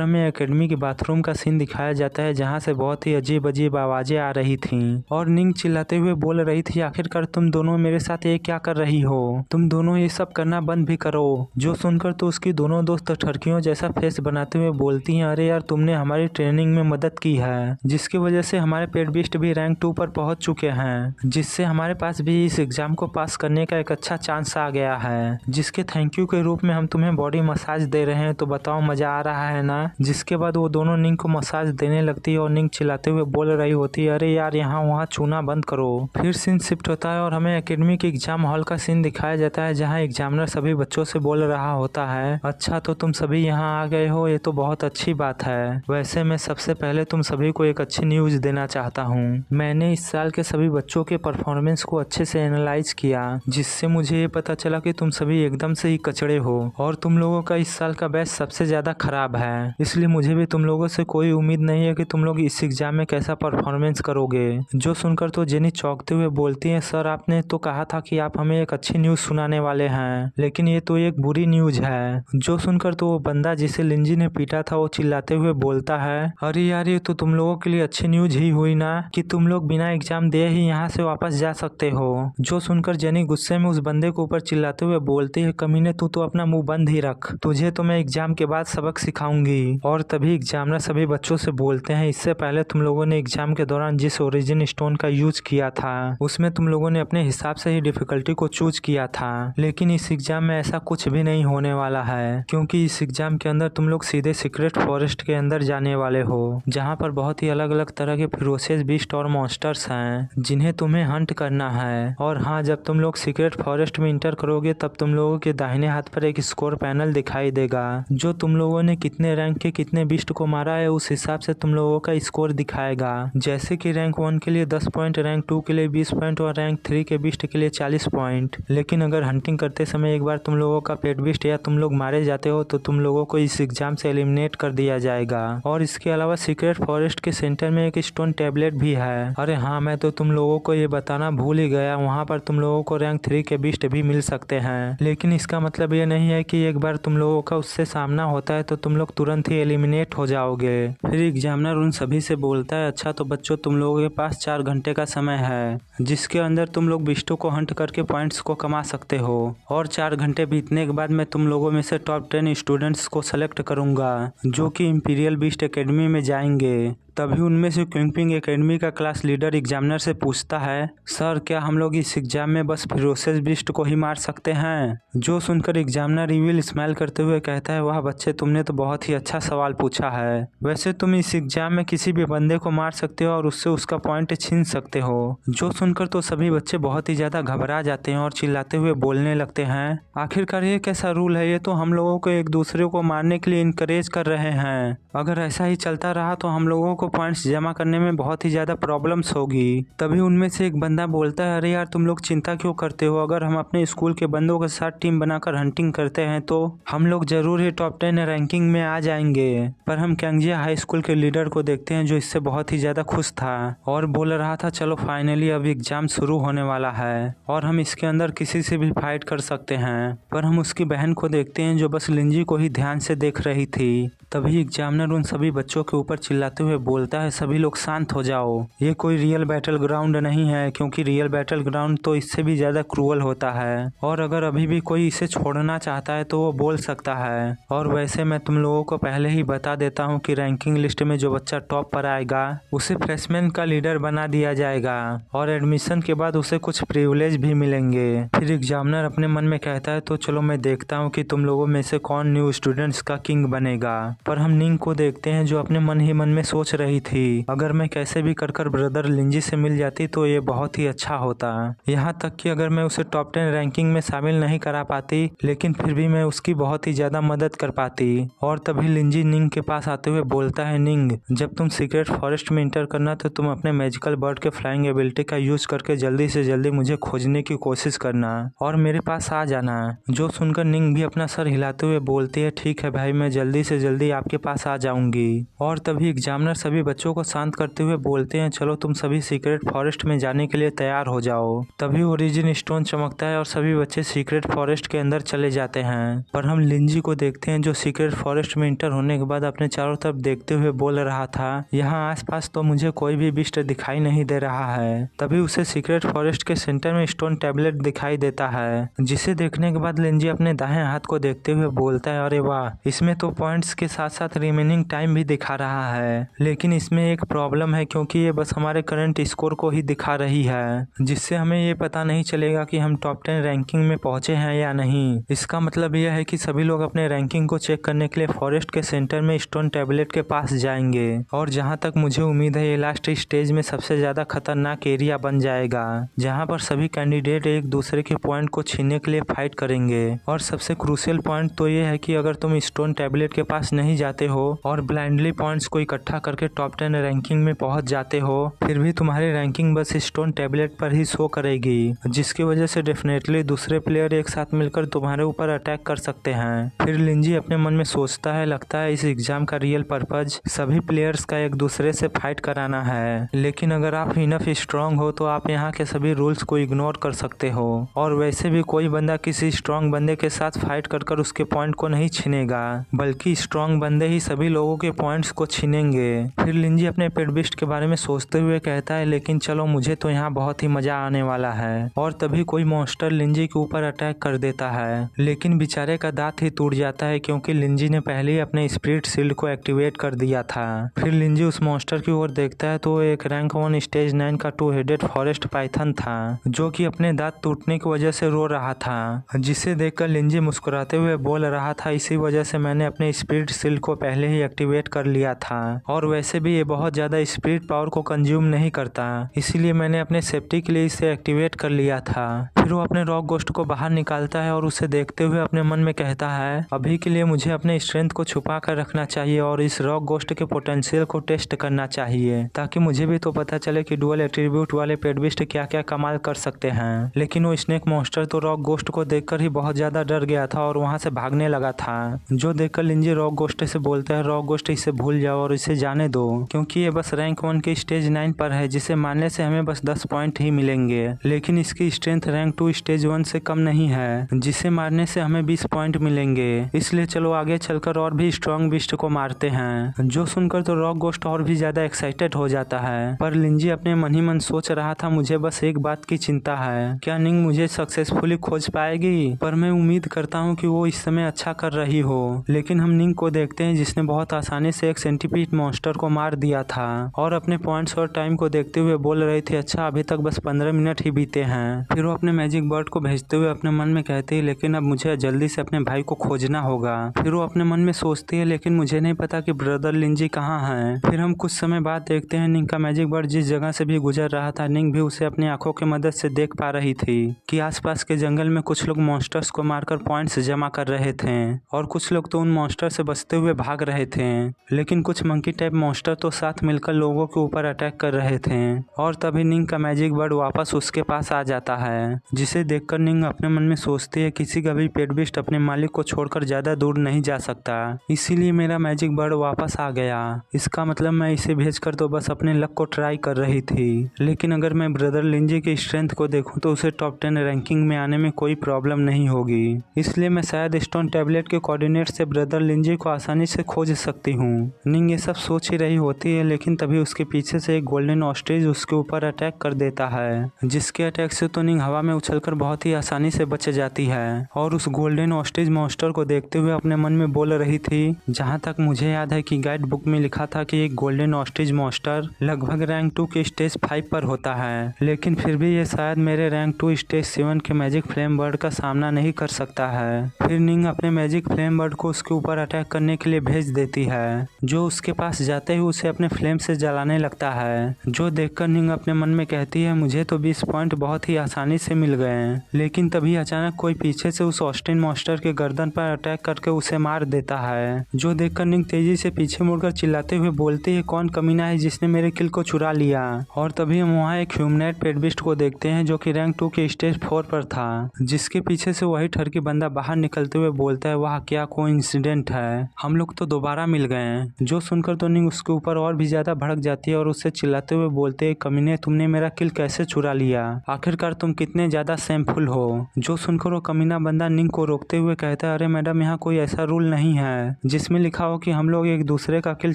हमें एकेडमी के बाथरूम का सीन दिखाया जाता है, जहाँ से बहुत ही अजीब अजीब आवाजें आ रही थी और निंग चिल्लाते हुए बोल रही थी, आखिरकार तुम दोनों मेरे साथ ये क्या कर रही हो, तुम दोनों ये सब करना बंद भी करो। जो सुनकर तो उसकी दोनों दोस्त ठरकियों जैसा फेस बनाते हुए बोलती हैं, अरे यार तुमने हमारी ट्रेनिंग में मदद की है, जिसकी वजह से हमारे पेट बीस्ट भी रैंक 2 पर पहुंच चुके हैं, जिससे हमारे पास भी इस एग्जाम को पास करने का एक अच्छा चांस आ गया है, जिसके थैंक यू के रूप में हम तुम्हें बॉडी मसाज दे रहे हैं, तो बताओ मजा आ रहा है ना। जिसके बाद वो दोनों निंग को मसाज देने लगती है और निंग चिल्लाते हुए बोल रही होती है, अरे यार यहाँ वहाँ छूना बंद करो। फिर सीन शिफ्ट होता है और हमें एकेडमी के एग्जाम हॉल का सीन दिखाया जाता है, जहाँ एग्जामिनर सभी बच्चों से बोल रहा होता है, अच्छा तो तुम सभी यहाँ आ गए हो, ये तो बहुत अच्छी बात है। वैसे मैं सबसे पहले तुम सभी को एक अच्छी न्यूज देना चाहता हूँ, मैंने इस साल के सभी बच्चों के परफॉर्मेंस को अच्छे से एनालाइज किया, जिससे मुझे ये पता चला कि तुम सभी एकदम से ही कचड़े हो और तुम लोगों का इस साल का बैच सबसे ज्यादा खराब है, इसलिए मुझे भी तुम लोगों से कोई उम्मीद नहीं है कि तुम लोग इस एग्जाम में कैसा परफॉर्मेंस करोगे। जो सुनकर तो जेनी चौंकते हुए बोलती है, सर आपने तो कहा था कि आप हमें एक अच्छी न्यूज सुनाने वाले हैं, लेकिन ये तो एक बुरी न्यूज है। जो सुनकर तो वो बंदा जिसे लिंजी ने पीटा था वो चिल्लाते हुए बोलता है, अरे यार ये तो तुम लोगों के लिए अच्छी न्यूज ही हुई ना कि तुम लोग बिना एग्जाम दिए ही यहाँ से वापस जा सकते हो। जो सुनकर जेनी गुस्से में उस बंदे के ऊपर चिल्लाते हुए बोलती है, कमीने तू तो अपना मुंह बंद ही रख, तुझे तो मैं एग्जाम के बाद सबक सिखाऊंगी। और तभी एग्जामिनर सभी बच्चों से बोलते हैं, इससे पहले तुम लोगों ने एग्जाम के दौरान जिस ओरिजिन स्टोन का यूज किया था उसमें तुम लोगों ने अपने हिसाब से ही डिफिकल्टी को चूज किया था, लेकिन इस एग्जाम में ऐसा कुछ भी नहीं होने वाला है, क्योंकि इस एग्जाम के अंदर तुम लोग सीधे सीक्रेट फॉरेस्ट के अंदर जाने वाले हो, जहाँ पर बहुत ही अलग अलग तरह के फिरोसेस बीस्ट और मॉन्स्टर्स हैं जिन्हें तुम्हें हंट करना है। और हाँ, जब तुम लोग सीक्रेट फॉरेस्ट में इंटर करोगे तब तुम लोगों के दाहिने हाथ पर एक स्कोर पैनल दिखाई देगा, जो तुम लोगों ने कितने रैंक के कितने बीस्ट को मारा है उस हिसाब से तुम लोगों का स्कोर दिखाएगा, जैसे कि रैंक 1 के लिए 10 पॉइंट, रैंक 2 के लिए 20 पॉइंट और रैंक 3 के बीस्ट के लिए 40 पॉइंट। लेकिन अगर हंटिंग करते समय एक बार तुम लोगों का पेट बीस्ट या तुम लोग मारे जाते हो तो तुम लोगों को इस एग्जाम से एलिमिनेट कर दिया जाएगा। और इसके अलावा सीक्रेट फॉरेस्ट के सेंटर में एक स्टोन टैबलेट भी है। अरे हाँ, मैं तो तुम लोगों को ये बताना भूल ही गया, वहाँ पर तुम लोगों को रैंक 3 के बीस्ट भी मिल सकते हैं, लेकिन इसका मतलब ये नहीं है कि एक बार तुम लोगों का उससे सामना होता है तो तुम लोग तुरंत ही एलिमिनेट हो जाओगे। फिर एग्जामिनर उन सभी से बोलता है, अच्छा तो बच्चों तुम लोगों के पास 4 घंटे का समय है, जिसके अंदर तुम लोग बीस्टों को हंट करके पॉइंट्स को कमा सकते हो, और 4 घंटे बीतने के बाद मैं तुम लोगों में से टॉप 10 स्टूडेंट्स को सेलेक्ट करूंगा जो कि इंपीरियल बीस्ट एकेडमी में जाएंगे। तभी उनमें से क्विंगपिंग एकेडमी का क्लास लीडर एग्जामिनर से पूछता है, सर क्या हम लोग इस एग्जाम में बस फिरोसेस बीस्ट को ही मार सकते हैं? जो सुनकर एग्जामिनर रिवील स्माइल करते हुए कहता है, वाह बच्चे तुमने तो बहुत ही अच्छा सवाल पूछा है, वैसे तुम इस एग्जाम में किसी भी बंदे को मार सकते हो और उससे उसका पॉइंट छीन सकते हो। जो सुनकर तो सभी बच्चे बहुत ही ज्यादा घबरा जाते हैं और चिल्लाते हुए बोलने लगते हैं, आखिरकार ये कैसा रूल है, ये तो हम लोगों को एक दूसरे को मारने के लिए इनकरेज कर रहे हैं, अगर ऐसा ही चलता रहा तो हम लोगों को को पॉइंट्स जमा करने में बहुत ही ज़्यादा प्रॉब्लम्स होगी। तभी उनमें से एक बंदा बोलता है, अरे यार तुम लोग चिंता क्यों करते हो, अगर हम अपने स्कूल के बंदों के साथ टीम बनाकर हंटिंग करते हैं तो हम लोग जरूर ही टॉप 10 रैंकिंग में आ जाएंगे। पर हम कैंगजिया हाई स्कूल के लीडर को देखते हैं जो इससे बहुत ही ज़्यादा खुश था और बोल रहा था, चलो फाइनली अब एग्जाम शुरू होने वाला है और हम इसके अंदर किसी से भी फाइट कर सकते हैं। पर हम उसकी बहन को देखते हैं जो बस लिंजी को ही ध्यान से देख रही थी। तभी एग्जामिनर उन सभी बच्चों के ऊपर चिल्लाते हुए बोलता है, सभी लोग शांत हो जाओ, ये कोई रियल बैटल ग्राउंड नहीं है, क्योंकि रियल बैटल ग्राउंड तो इससे भी ज़्यादा क्रूअल होता है और अगर अभी भी कोई इसे छोड़ना चाहता है तो वो बोल सकता है। और वैसे मैं तुम लोगों को पहले ही बता देता हूँ कि रैंकिंग लिस्ट में जो बच्चा टॉप पर आएगा उसे फ्रेशमैन का लीडर बना दिया जाएगा और एडमिशन के बाद उसे कुछ प्रिविलेज भी मिलेंगे। फिर एग्जामिनर अपने मन में कहता है, तो चलो मैं देखता हूँ कि तुम लोगों में से कौन न्यू स्टूडेंट्स का किंग बनेगा। पर हम निंग को देखते हैं जो अपने मन ही मन में सोच रही थी, अगर मैं कैसे भी कर ब्रदर लिंजी से मिल जाती तो ये बहुत ही अच्छा होता। यहाँ तक कि अगर मैं उसे टॉप 10 रैंकिंग में शामिल नहीं करा पाती लेकिन फिर भी मैं उसकी बहुत ही ज्यादा मदद कर पाती। और तभी लिंजी निंग के पास आते हुए बोलता है, निंग जब तुम सीक्रेट फॉरेस्ट में इंटर करना तो तुम अपने मैजिकल बर्ड के फ्लाइंग एबिलिटी का यूज करके जल्दी से जल्दी मुझे खोजने की कोशिश करना और मेरे पास आ जाना। जो सुनकर निंग भी अपना सर हिलाते हुए बोलती है, ठीक है भाई, मैं जल्दी से जल्दी आपके पास आ जाऊंगी। और तभी एग्जामिनर सभी बच्चों को शांत करते हुए बोलते हैं, चलो तुम सभी सीक्रेट फॉरेस्ट में जाने के लिए तैयार हो जाओ। तभी ओरिजिन स्टोन चमकता है और सभी बच्चे सीक्रेट फॉरेस्ट के अंदर चले जाते हैं। पर हम लिंजी को देखते हैं जो सीक्रेट फॉरेस्ट में इंटर होने के बाद अपने चारों तरफ देखते हुए बोल रहा था, यहाँ आसपास तो मुझे कोई भी बिस्ट दिखाई नहीं दे रहा है। तभी उसे सीक्रेट फॉरेस्ट के सेंटर में स्टोन टैबलेट दिखाई देता है, जिसे देखने के बाद लिंजी अपने दाएं हाथ को देखते हुए बोलता है, अरे वाह, इसमें तो पॉइंट्स के साथ साथ रिमेनिंग टाइम भी दिखा रहा है। लेकिन इसमें एक प्रॉब्लम है क्योंकि ये बस हमारे करंट स्कोर को ही दिखा रही है, जिससे हमें ये पता नहीं चलेगा कि हम टॉप 10 रैंकिंग में पहुंचे हैं या नहीं। इसका मतलब यह है कि सभी लोग अपने रैंकिंग को चेक करने के लिए फॉरेस्ट के सेंटर में स्टोन टैबलेट के पास जाएंगे और जहां तक मुझे उम्मीद है ये लास्ट स्टेज में सबसे ज्यादा खतरनाक एरिया बन जाएगा, जहां पर सभी कैंडिडेट एक दूसरे के पॉइंट को छीनने के लिए फाइट करेंगे। और सबसे क्रूशियल पॉइंट तो ये है कि अगर तुम स्टोन टैबलेट के पास नहीं जाते हो और ब्लाइंडली पॉइंट्स को इकट्ठा करके टॉप 10 रैंकिंग में पहुंच जाते हो, फिर भी तुम्हारी रैंकिंग बस स्टोन टैबलेट पर ही शो करेगी, जिसकी वजह से डेफिनेटली दूसरे प्लेयर एक साथ मिलकर तुम्हारे ऊपर अटैक कर सकते हैं। फिर लिंजी अपने मन में सोचता है, लगता है इस एग्जाम का रियल पर्पज सभी प्लेयर्स का एक दूसरे से फाइट कराना है, लेकिन अगर आप इनफ स्ट्रांग हो तो आप यहाँ के सभी रूल्स को इग्नोर कर सकते हो। और वैसे भी कोई बंदा किसी स्ट्रांग बंदे के साथ फाइट कर उसके पॉइंट को नहीं छीनेगा, बल्कि स्ट्रांग बंदे ही सभी लोगों के पॉइंट्स को छीनेंगे। फिर लिंजी अपने पेट बिस्ट के बारे में सोचते हुए कहता है, लेकिन चलो मुझे तो यहाँ बहुत ही मजा आने वाला है। और तभी कोई मॉन्स्टर लिंजी के ऊपर अटैक कर देता है, लेकिन बेचारे का दांत ही टूट जाता है क्योंकि लिंजी ने पहले ही अपने स्पिरिट शील्ड को एक्टिवेट कर दिया था। फिर लिंजी उस मॉन्स्टर की ओर देखता है तो एक रैंक 1 स्टेज 9 का 2 हेडेड फॉरेस्ट पाइथन था, जो कि अपने दांत टूटने की वजह से रो रहा था, जिसे देखकर लिंजी मुस्कुराते हुए बोल रहा था, इसी वजह से मैंने अपने स्पिरिट शील्ड को पहले ही एक्टिवेट कर लिया था और वैसे भी ये बहुत ज्यादा स्पिरिट पावर को कंज्यूम नहीं करता, इसीलिए मैंने अपने सेफ्टी के लिए इसे एक्टिवेट कर लिया था। फिर वो अपने रॉक गोस्ट को बाहर निकालता है और उसे देखते हुए अपने मन में कहता है, अभी के लिए मुझे अपने स्ट्रेंथ को छुपा कर रखना चाहिए और इस रॉक गोस्ट के पोटेंशियल को टेस्ट करना चाहिए, ताकि मुझे भी तो पता चले कि डुअल एट्रीब्यूट वाले पेट बिस्ट क्या क्या कमाल कर सकते हैं। लेकिन वो स्नेक मॉन्स्टर तो रॉक गोस्ट को देखकर ही बहुत ज्यादा डर गया था और वहां से भागने लगा था, जो देखकर लिंजी रॉक गोस्ट से बोलता है, रॉक गोस्ट इसे भूल जाओ और इसे जाने दो, क्योंकि ये बस रैंक 1 के स्टेज 9 पर है, जिसे मारने से हमें बस 10 पॉइंट ही मिलेंगे, लेकिन इसकी स्ट्रेंथ रैंक 2 स्टेज 1 से कम नहीं है, जिसे मारने से हमें 20 पॉइंट मिलेंगे। इसलिए चलो आगे चलकर और भी स्ट्रॉन्ग बिस्ट को मारते हैं। जो सुनकर तो रॉक गोस्ट और भी ज्यादा एक्साइटेड हो जाता है, पर लिंजी अपने मन ही मन सोच रहा था, मुझे बस एक बात की चिंता है, क्या निंग मुझे सक्सेसफुली खोज पाएगी? पर मैं उम्मीद करता हूँ कि वो इस समय अच्छा कर रही हो। लेकिन हम निंग को देखते हैं जिसने बहुत आसानी से एक सेंटीपीड मॉन्स्टर को मार दिया था और अपने पॉइंट्स और टाइम को देखते हुए बोल रही थी, अच्छा अभी तक बस 15 मिनट ही बीते हैं। फिर वो अपने मैजिक बर्ड को भेजते हुए अपने मन में कहती है, लेकिन अब मुझे जल्दी से अपने भाई को खोजना होगा। फिर वो अपने मन में सोचती है, लेकिन मुझे नहीं पता कि ब्रदर लिंजी कहाँ है। फिर हम कुछ समय बाद देखते हैं निंग का मैजिक बर्ड जिस जगह से भी गुजर रहा था, निंग भी उसे अपनी आंखों की मदद से देख पा रही थी कि आसपास के जंगल में कुछ लोग मॉन्स्टर्स को मारकर पॉइंट्स जमा कर रहे थे और कुछ लोग तो उन मॉन्स्टर से बचते हुए भाग रहे थे, लेकिन कुछ मंकी टाइप मॉन्स्टर मॉन्स्टर तो साथ मिलकर लोगों के ऊपर अटैक कर रहे थे और तभी निंग का मैजिक बर्ड वापस उसके पास आ जाता है, जिसे देखकर निंग अपने मन में सोचती है किसी का भी पेट बिस्ट अपने मालिक को छोड़कर ज्यादा दूर नहीं जा सकता, इसीलिए मेरा मैजिक बर्ड वापस आ गया। इसका मतलब मैं इसे भेजकर तो बस अपने लक को ट्राई कर रही थी, लेकिन अगर मैं ब्रदर लिंजी की स्ट्रेंथ को देखूं तो उसे टॉप 10 रैंकिंग में आने में कोई प्रॉब्लम नहीं होगी, इसलिए मैं शायद स्टोन टैबलेट के कोऑर्डिनेट से ब्रदर लिंजी को आसानी से खोज सकती हूँ। निंग ये सब सोच ही रही होती है, लेकिन तभी उसके पीछे से एक गोल्डन ऑस्ट्रिच उसके ऊपर अटैक कर देता है, जिसके अटैक से तो निंग हवा में उछलकर बहुत ही आसानी से बच जाती है और उस गोल्डन ऑस्ट्रिच मॉन्स्टर को देखते हुए अपने मन में बोल रही थी, जहाँ तक मुझे याद है कि गाइड बुक में लिखा था कि एक गोल्डन ऑस्ट्रिच मॉन्स्टर लगभग रैंक 2 के स्टेज 5 पर होता है, लेकिन फिर भी ये शायद मेरे रैंक 2 स्टेज 7 के मैजिक फ्लेम बर्ड का सामना नहीं कर सकता है। फिर निंग अपने मैजिक फ्लेम बर्ड को उसके ऊपर अटैक करने के लिए भेज देती है, जो उसके पास जाते ही उसे अपने फ्लेम से जलाने लगता है, जो देखकर निंग अपने मन में कहती है मुझे तो 20 पॉइंट बहुत ही आसानी से मिल गए। लेकिन तभी अचानक कोई पीछे से उस ऑस्टिन मॉन्स्टर के गर्दन पर अटैक करके उसे मार देता है, जो देखकर निंग तेजी से पीछे मुड़कर चिल्लाते हुए बोलती है कौन कमीना है जिसने मेरे किल को चुरा लिया। और तभी हम वहाँ एक ह्यूमनॉइड पेट बिस्ट को देखते हैं जो कि रैंक 2 के स्टेज 4 पर था, जिसके पीछे से वही ठरकी बंदा बाहर निकलते हुए बोलता है वाह क्या कोइंसिडेंट है, हम लोग तो दोबारा मिल गए। जो सुनकर तो निंग उसके ऊपर और भी ज्यादा भड़क जाती है और उससे चिल्लाते हुए बोलते है कमीने तुमने मेरा किल कैसे चुरा लिया, आखिरकार तुम कितने ज्यादा शेमफुल हो। जो सुनकर वो कमीना बंदा निंग को रोकते हुए कहता है अरे मैडम यहाँ कोई ऐसा रूल नहीं है जिसमें लिखा हो कि हम लोग एक दूसरे का किल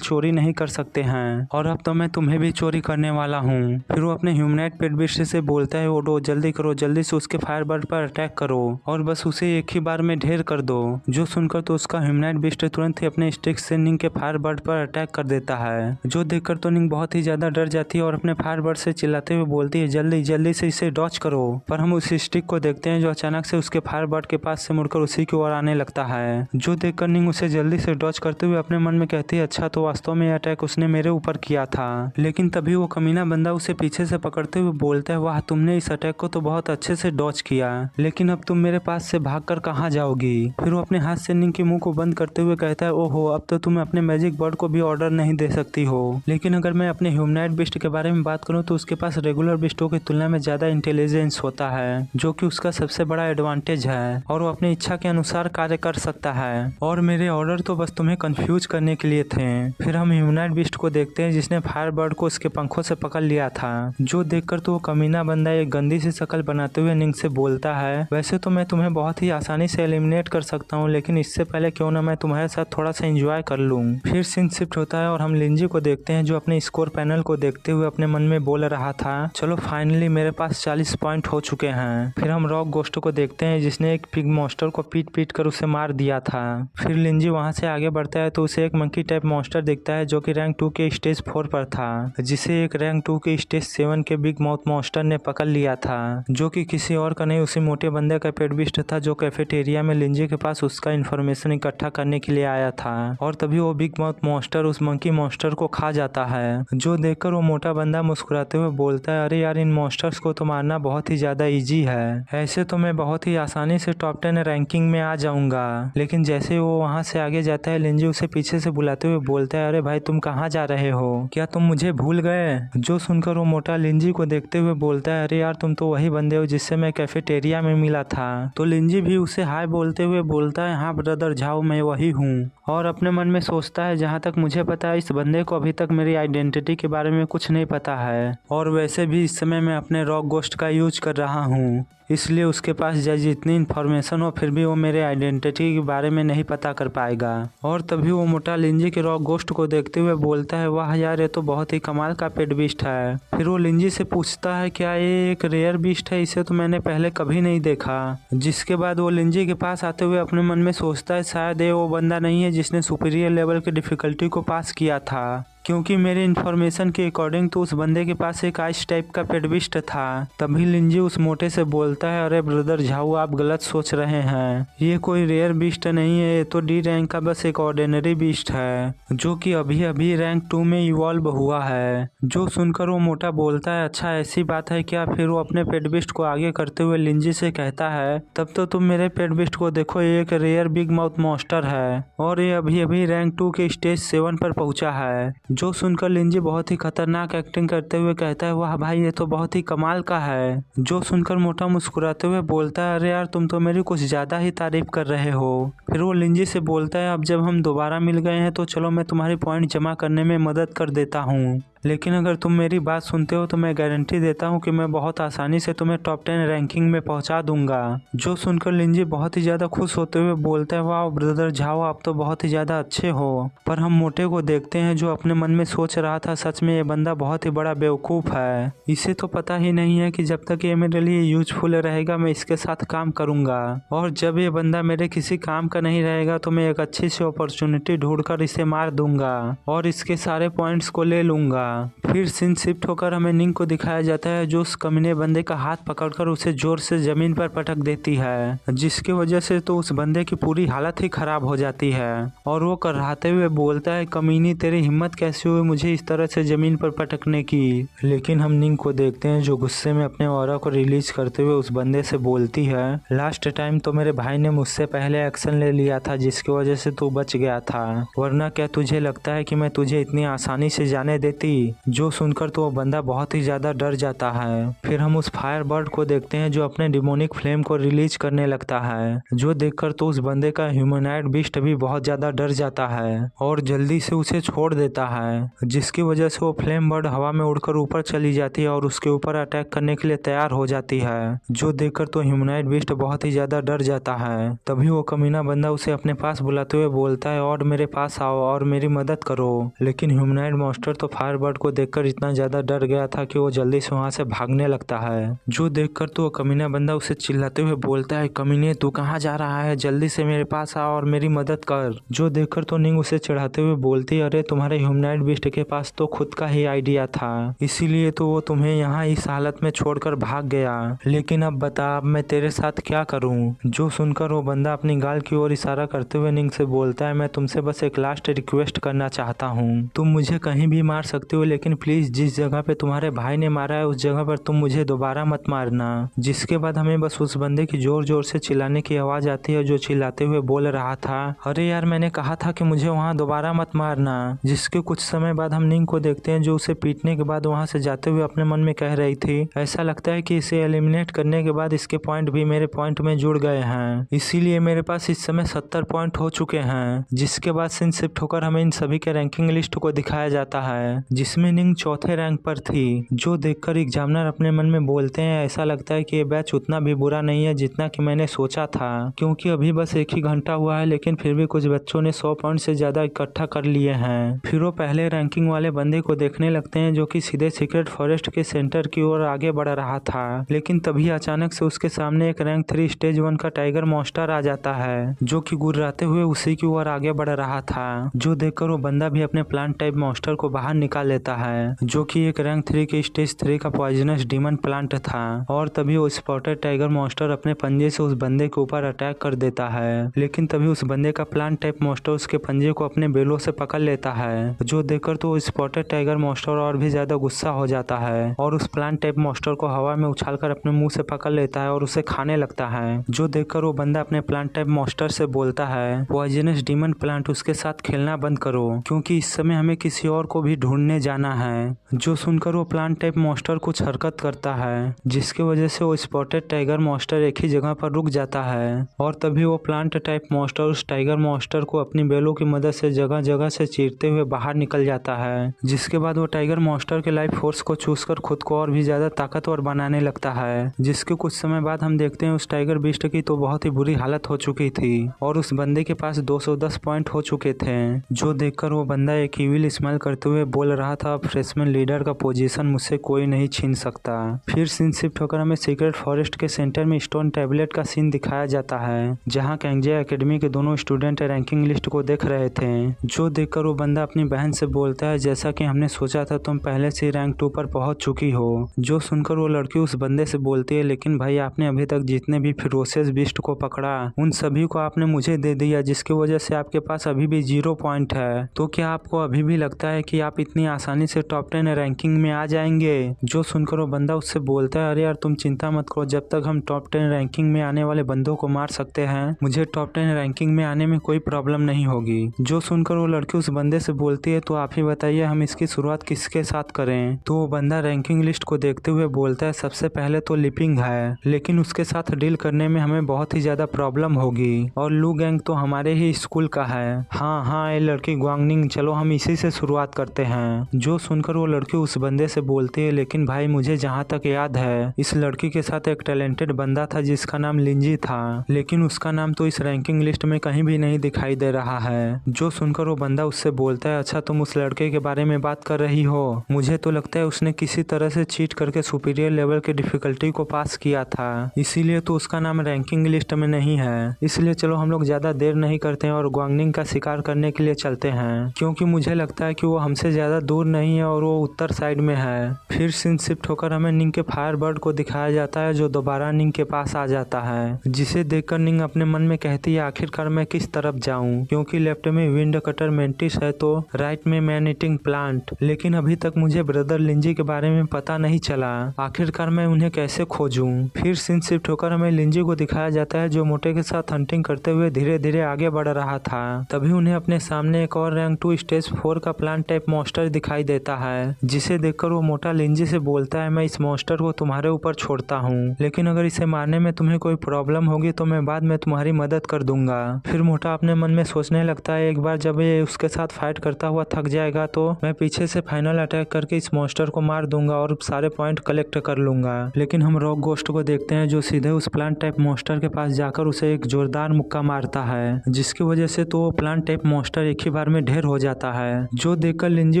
चोरी नहीं कर सकते हैं, और अब तो मैं तुम्हें भी चोरी करने वाला हूँ। फिर वो अपने ह्यूमनॉइड पेट बिस्ट से बोलता है ओडो जल्दी करो, जल्दी से उसके फायरबर्ड पर अटैक करो और बस उसे एक ही बार में ढेर कर दो। जो सुनकर तो उसका ह्यूमनॉइड बिस्ट तुरंत ही अपने स्टिक से निंग के फायरबर्ड पर अटैक कर देता है, जो देखकर तो निंग बहुत ही ज्यादा डर जाती है और अपने फायरबर्ड से चिल्लाते हुए बोलती है जल्दी जल्दी से इसे डॉच करो। पर हम उस स्टिक को देखते हैं जो अचानक से उसके फायरबर्ड के पास से मुड़कर उसी की ओर आने लगता है, जो देखकर निंग उसे जल्दी से डॉच करते हुए अपने मन में कहती है अच्छा तो वास्तव में अटैक उसने मेरे ऊपर किया था। लेकिन तभी वो कमीना बंदा उसे पीछे से पकड़ते हुए बोलता है वाह तुमने इस अटैक को तो बहुत अच्छे से डॉच किया, लेकिन अब तुम मेरे पास से भागकर कहाँ जाओगी। फिर वो अपने हाथ से निंग के मुंह को बंद करते हुए कहता है ओहो अब तो तुम अपने मैजिक बर्ड को भी ऑर्डर नहीं दे सकती हो। लेकिन अगर मैं अपने ह्यूमनॉइड बिस्ट के बारे में बात करूँ तो उसके पास रेगुलर बिस्टों की तुलना में ज्यादा इंटेलिजेंस होता है, जो कि उसका सबसे बड़ा एडवांटेज है और वो अपनी इच्छा के अनुसार कार्य कर सकता है, और मेरे ऑर्डर तो बस तुम्हें कंफ्यूज करने के लिए थे। फिर हम ह्यूमनॉइड बिस्ट को देखते हैं जिसने फायरबर्ड को उसके पंखों से पकड़ लिया था, जो देखकर तो वो कमीना बंदा एक गंदी सी शक्ल बनाते हुए निंग से बोलता है वैसे तो मैं तुम्हें बहुत ही आसानी से एलिमिनेट कर सकता हूँ, लेकिन इससे पहले क्यों ना मैं तुम्हारे साथ थोड़ा सा एंजॉय कर लूँ। फिर सीन शिफ्ट होता है और हम लिंजी को देखते हैं जो अपने स्कोर पैनल को देखते हुए अपने मन में बोल रहा था चलो फाइनली मेरे पास 40 पॉइंट हो चुके हैं। फिर हम रॉक गोस्ट को देखते हैं जिसने एक पिग मॉन्स्टर को पीट पीट कर उसे मार दिया था। फिर लिंजी वहां से आगे बढ़ता है तो उसे एक मंकी टाइप मॉन्स्टर दिखता है जो कि रैंक 2 के स्टेज 4 पर था, जिसे एक रैंक 2 के स्टेज 7 के बिग माउथ मॉन्स्टर ने पकड़ लिया था, जो कि किसी और का नहीं उसी मोटे बंदे का पेट बिस्ट था जो कैफेटेरिया में लिंजी के पास उसका इन्फॉर्मेशन इकट्ठा करने के लिए आया था। और तभी वो बिग माउथ मॉन्स्टर उस मंकी मॉन्स्टर को खा जाता है, जो देखकर वो मोटा बंदा मुस्कुराते हुए बोलता है अरे यार इन मॉन्स्टर्स को तो मारना बहुत ही ज्यादा इजी है, ऐसे तो मैं बहुत ही आसानी से टॉप 10 रैंकिंग में आ जाऊंगा। लेकिन जैसे वो वहां से आगे जाता है लिंजी उसे पीछे से बुलाते हुए बोलता है अरे भाई तुम कहाँ जा रहे हो, क्या तुम मुझे भूल गए। जो सुनकर वो मोटा लिंजी को देखते हुए बोलता है अरे यार तुम तो वही बंदे हो जिससे मैं कैफेटेरिया में मिला था। तो लिंजी भी उसे हाय बोलते हुए बोलता है हाँ ब्रदर जाओ मैं वही हूँ, और अपने मन में सोचता है जहाँ तक मुझे पता है इस बंदे को अभी तक मेरी आइडेंटिटी के बारे में कुछ नहीं पता है, और वैसे भी इस समय मैं अपने रॉक गोस्ट का यूज कर रहा हूँ, इसलिए उसके पास जितनी इन्फॉर्मेशन हो फिर भी वो मेरे आइडेंटिटी के बारे में नहीं पता कर पाएगा। और तभी वो मोटा लिंजी के रॉक गोस्ट को देखते हुए बोलता है वाह यार ये तो बहुत ही कमाल का पेट बिस्ट है। फिर वो लिंजी से पूछता है क्या ये एक रेयर बिस्ट है, इसे तो मैंने पहले कभी नहीं देखा। जिसके बाद वो लिंजी के पास आते हुए अपने मन में सोचता है शायद ये वो बंदा नहीं है जिसने सुपीरियर लेवल की डिफिकल्टी को पास किया था, क्योंकि मेरे इन्फॉर्मेशन के अकॉर्डिंग तो उस बंदे के पास एक आइस टाइप का पेट बिस्ट था। तभी लिंजी उस मोटे से बोलता है अरे ब्रदर झाऊ आप गलत सोच रहे हैं, ये कोई रेयर बिस्ट नहीं है, ये तो डी रैंक का बस एक ऑर्डिनरी बिस्ट है जो कि अभी अभी रैंक 2 में इवॉल्व हुआ है। जो सुनकर वो मोटा बोलता है अच्छा ऐसी बात है क्या। फिर वो अपने पेट बिस्ट को आगे करते हुए लिंजी से कहता है तब तो तुम मेरे पेट बिस्ट को देखो, ये एक रेयर बिग माउथ मॉन्स्टर है और ये अभी अभी रैंक 2 के स्टेज 7 पर पहुंचा है। जो सुनकर लिंजी बहुत ही खतरनाक एक्टिंग करते हुए कहता है, वाह भाई ये तो बहुत ही कमाल का है। जो सुनकर मोटा मुस्कुराते हुए बोलता है, अरे यार तुम तो मेरी कुछ ज्यादा ही तारीफ कर रहे हो। फिर वो लिंजी से बोलता है, अब जब हम दोबारा मिल गए हैं तो चलो मैं तुम्हारी पॉइंट जमा करने में मदद कर देता हूँ, लेकिन अगर तुम मेरी बात सुनते हो तो मैं गारंटी देता हूँ कि मैं बहुत आसानी से तुम्हें टॉप 10 रैंकिंग में पहुँचा दूंगा। जो सुनकर लिंजी बहुत ही ज़्यादा खुश होते हुए बोलता है, वाह ब्रदर झाओ आप तो बहुत ही ज़्यादा अच्छे हो। पर हम मोटे को देखते हैं जो अपने मन में सोच रहा था, सच में ये बंदा बहुत ही बड़ा बेवकूफ़ है। इसे तो पता ही नहीं है कि जब तक ये मेरे लिए यूजफुल रहेगा मैं इसके साथ काम करूँगा, और जब ये बंदा मेरे किसी काम का नहीं रहेगा तो मैं एक अच्छी सी अपॉर्चुनिटी ढूंढकर इसे मार दूंगा और इसके सारे पॉइंट्स को ले लूंगा। फिर सीन शिफ्ट होकर हमें निंग को दिखाया जाता है जो उस कमीने बंदे का हाथ पकड़कर उसे जोर से जमीन पर पटक देती है, जिसकी वजह से तो उस बंदे की पूरी हालत ही खराब हो जाती है और वो कराहते हुए बोलता है, कमीनी तेरी हिम्मत कैसे हुई मुझे इस तरह से जमीन पर पटकने की। लेकिन हम निंग को देखते हैं जो गुस्से में अपने ऑरा को रिलीज करते हुए उस बंदे से बोलती है, लास्ट टाइम तो मेरे भाई ने मुझसे पहले एक्शन ले लिया था जिसकी वजह से तू बच गया था, वरना क्या तुझे लगता है कि मैं तुझे इतनी आसानी से जाने देती। जो सुनकर तो वो बंदा बहुत ही ज्यादा डर जाता है। फिर हम उस फायर बर्ड को देखते हैं जो अपने डिमोनिक फ्लेम को रिलीज करने लगता है, जो देखकर तो उस बंदे का ह्यूमनॉइड बीस्ट भी बहुत ज्यादा डर जाता है और जल्दी से उसे छोड़ देता है, जिसकी वजह से वो फ्लेम बर्ड हवा में उड़कर ऊपर चली जाती है और उसके ऊपर अटैक करने के लिए तैयार हो जाती है, जो देखकर तो ह्यूमनॉइड बीस्ट बहुत ही ज्यादा डर जाता है। तभी वो कमीना बंदा उसे अपने पास बुलाते हुए बोलता है, और मेरे पास आओ और मेरी मदद करो। लेकिन ह्यूमनॉइड मॉन्स्टर तो फायर बर्ड को देखकर इतना ज्यादा डर गया था कि वो जल्दी से वहां से भागने लगता है, जो देखकर तो कमीना बंदा उसे चिल्लाते हुए बोलता है, कमीने तू कहाँ जा रहा है, जल्दी से मेरे पास आ और मेरी मदद कर। जो देखकर तो निंग उसे चढ़ाते हुए बोलती है, अरे तुम्हारे ह्यूमनॉइड बीस्ट के पास तो खुद का ही आइडिया था, इसीलिए तो वो तुम्हें यहाँ इस हालत में छोड़कर भाग गया, लेकिन अब बता अब मैं तेरे साथ क्या करूँ। जो सुनकर वो बंदा अपनी गाल की ओर इशारा करते हुए निंग से बोलता है, मैं तुमसे बस एक लास्ट रिक्वेस्ट करना चाहता हूँ, तुम मुझे कहीं भी मार सकते हो लेकिन प्लीज जिस जगह पे तुम्हारे भाई ने मारा है उस जगह पर तुम मुझे दोबारा मत मारना। जिसके बाद हमें बस उस बंदे की जोर जोर से चिल्लाने की आवाज आती है जो चिल्लाते हुए बोल रहा था, अरे यार मैंने कहा था कि मुझे वहाँ दोबारा मत मारना। जिसके कुछ समय बाद हम निंग को देखते हैं जो उसे पीटने के बाद वहाँ से जाते हुए अपने मन में कह रही थी, ऐसा लगता है कि इसे एलिमिनेट करने के बाद इसके पॉइंट भी मेरे पॉइंट में जुड़ गए हैं, इसीलिए मेरे पास इस समय 70 पॉइंट हो चुके हैं। जिसके बाद सीन शिफ्ट होकर हमें इन सभी के रैंकिंग लिस्ट को दिखाया जाता है जिसमें निंग चौथे रैंक पर थी, जो देखकर एग्जामिनर अपने मन में बोलते हैं, ऐसा लगता है कि ये बैच उतना भी बुरा नहीं है जितना कि मैंने सोचा था, क्योंकि अभी बस 1 ही घंटा हुआ है लेकिन फिर भी कुछ बच्चों ने 100 पॉइंट से ज्यादा इकट्ठा कर लिए हैं। फिर वो पहले रैंकिंग वाले बंदे को देखने लगते हैं जो कि सीधे सीक्रेट फॉरेस्ट के सेंटर की ओर आगे बढ़ रहा था, लेकिन तभी अचानक से उसके सामने एक रैंक 3 स्टेज 1 का टाइगर मॉन्स्टर आ जाता है जो कि गुर्राते हुए उसी की ओर आगे बढ़ रहा था। जो देखकर वो बंदा भी अपने प्लांट टाइप मॉन्स्टर को बाहर निकाल लेता है जो कि एक रैंक 3 के स्टेज 3 का पॉइजनस डीमन प्लांट था, और तभी वो स्पॉटेड टाइगर मॉन्स्टर अपने पंजे से उस बंदे के ऊपर अटैक कर देता है, लेकिन तभी उस बंदे का प्लांट टाइप मॉन्स्टर उसके पंजे को अपने बेलों से पकड़ लेता है, जो देखकर तो स्पॉटेड टाइगर मॉन्स्टर और भी ज्यादा गुस्सा हो जाता है और उस प्लांट टाइप मॉन्स्टर को हवा में उछालकर अपने मुंह से पकड़ लेता है और उसे खाने लगता है। जो देखकर वो बंदा अपने प्लांट टाइप मॉन्स्टर से बोलता है, पॉइजनस डीमन प्लांट उसके साथ खेलना बंद करो क्योंकि इस समय हमें किसी और को भी ढूंढने जाना है। जो सुनकर वो प्लांट टाइप मॉन्स्टर कुछ हरकत करता है जिसकी वजह से वो स्पॉटेड टाइगर मॉन्स्टर एक ही जगह पर रुक जाता है, और तभी वो प्लांट टाइप मॉन्स्टर उस टाइगर मॉन्स्टर को अपनी बेलों की मदद से जगह जगह से चीरते हुए बाहर निकल जाता है। जिसके बाद वो टाइगर मॉन्स्टर के लाइफ फोर्स को चूसकर खुद को और भी ज्यादा ताकतवर बनाने लगता है। जिसके कुछ समय बाद हम देखते हैं उस टाइगर बीस्ट की तो बहुत ही बुरी हालत हो चुकी थी और उस बंदे के पास 210 पॉइंट हो चुके थे। जो देखकर वो बंदा एक इविल स्माइल करते हुए बोल रहा था, फ्रेशमैन लीडर का पोजीशन मुझसे कोई नहीं छीन सकता। फिर सीन शिफ्ट होकर हमें सीक्रेट फॉरेस्ट के सेंटर में स्टोन टैबलेट का सीन दिखाया जाता है जहां कैंगजे एकेडमी के दोनों स्टूडेंट रैंकिंग लिस्ट को देख रहे थे। जो देखकर वो बंदा अपनी बहन से बोलता है, जैसा कि हमने सोचा था तुम पहले से रैंक 2 पर पहुंच चुकी हो। जो सुनकर वो लड़की उस बंदे से बोलती है, लेकिन भाई आपने अभी तक जितने भी फिरोसेस बीस्ट को पकड़ा उन सभी को आपने मुझे दे दिया जिसकी वजह से आपके पास अभी भी 0 पॉइंट है, तो क्या आपको अभी भी लगता है कि आप इतनी आसानी से टॉप 10 रैंकिंग में आ जाएंगे। जो सुनकर वो बंदा उससे बोलता है, अरे यार तुम चिंता मत करो, जब तक हम टॉप 10 रैंकिंग में आने वाले बंदों को मार सकते हैं मुझे टॉप 10 रैंकिंग में आने में कोई प्रॉब्लम नहीं होगी। जो सुनकर वो लड़की उस बंदे से बोलती है, चलिए तो आप ही बताइए हम इसकी शुरुआत किसके साथ करें। तो वो बंदा रैंकिंग लिस्ट को देखते हुए बोलता है सबसे पहले तो लिपिंग है, लेकिन उसके साथ डील करने में हमें बहुत ही ज्यादा प्रॉब्लम होगी। और लू गैंग तो हमारे ही स्कूल का है। हाँ ये लड़की ग्वांगनिंग, चलो हम इसी से शुरुआत करते हैं। जो सुनकर वो लड़की उस बंदे से बोलती है लेकिन भाई मुझे जहाँ तक याद है इस लड़की के साथ एक टैलेंटेड बंदा था जिसका नाम लिंजी था, लेकिन उसका नाम तो इस रैंकिंग लिस्ट में कहीं भी नहीं दिखाई दे रहा है। जो सुनकर वो बंदा उससे बोलता है अच्छा तुम उस लड़के के बारे में बात कर रही हो, मुझे तो लगता है उसने किसी तरह से चीट करके सुपीरियर लेवल की डिफिकल्टी को पास किया था, इसीलिए तो उसका नाम रैंकिंग लिस्ट में नहीं है। इसलिए चलो हम लोग ज्यादा देर नहीं करते हैं और ग्वांगनिंग का शिकार करने के लिए चलते हैं, क्योंकि मुझे लगता है कि वो हमसे ज्यादा दूर नहीं है और वो उत्तर साइड में है। फिर सीन शिफ्ट होकर हमें निंग के फायरबर्ड को दिखाया जाता है जो दोबारा निंग के पास आ जाता है, जिसे देखकर निंग अपने मन में कहती है आखिरकार मैं किस तरफ जाऊं, क्योंकि लेफ्ट में विंड कटर मेंटिस है तो राइट में मैन ईटिंग प्लांट, लेकिन अभी तक मुझे ब्रदर लिंजी के बारे में पता नहीं चला, आखिरकार मैं उन्हें कैसे खोजूं। फिर सीन शिफ्ट होकर हमें लिंजी को दिखाया जाता है जो मोटे के साथ हंटिंग करते हुए धीरे धीरे आगे बढ़ रहा था। तभी उन्हें अपने सामने एक और रैंक 2 स्टेज 4 का प्लांट टाइप मॉन्स्टर दिखाई देता है, जिसे देखकर वो मोटा लिंजी से बोलता है मैं इस मॉन्स्टर को तुम्हारे ऊपर छोड़ता हूँ, लेकिन अगर इसे मारने में तुम्हें कोई प्रॉब्लम होगी तो मैं बाद में तुम्हारी मदद कर दूंगा। फिर मोटा अपने मन में सोचने लगता है एक बार जब ये उसके साथ फाइट करता हुआ थक जाएगा तो मैं पीछे से फाइनल अटैक करके इस मॉन्स्टर को मार दूंगा और सारे पॉइंट कलेक्ट कर लूंगा। लेकिन हम रॉक गोस्ट को देखते हैं जो सीधे उस प्लांट टाइप मॉन्स्टर के पास जाकर उसे एक जोरदार मुक्का मारता है, जिसकी वजह से तो वो प्लांट टाइप मॉन्स्टर एक ही बार में ढेर हो जाता है। जो देखकर लिंजी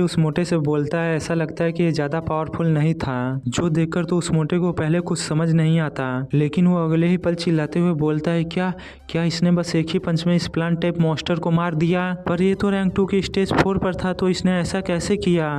उस मोटे से बोलता है ऐसा लगता है कि ये ज्यादा पावरफुल नहीं था। जो देखकर तो उस मोटे को पहले कुछ समझ नहीं आता, लेकिन वो अगले ही पल चिल्लाते हुए बोलता है क्या इसने बस एक ही पंच में इस प्लांट टाइप मॉन्स्टर को मार दिया, पर ये तो रैंक 2 की स्टेज 4 पर था तो इसने ऐसा कैसे किया।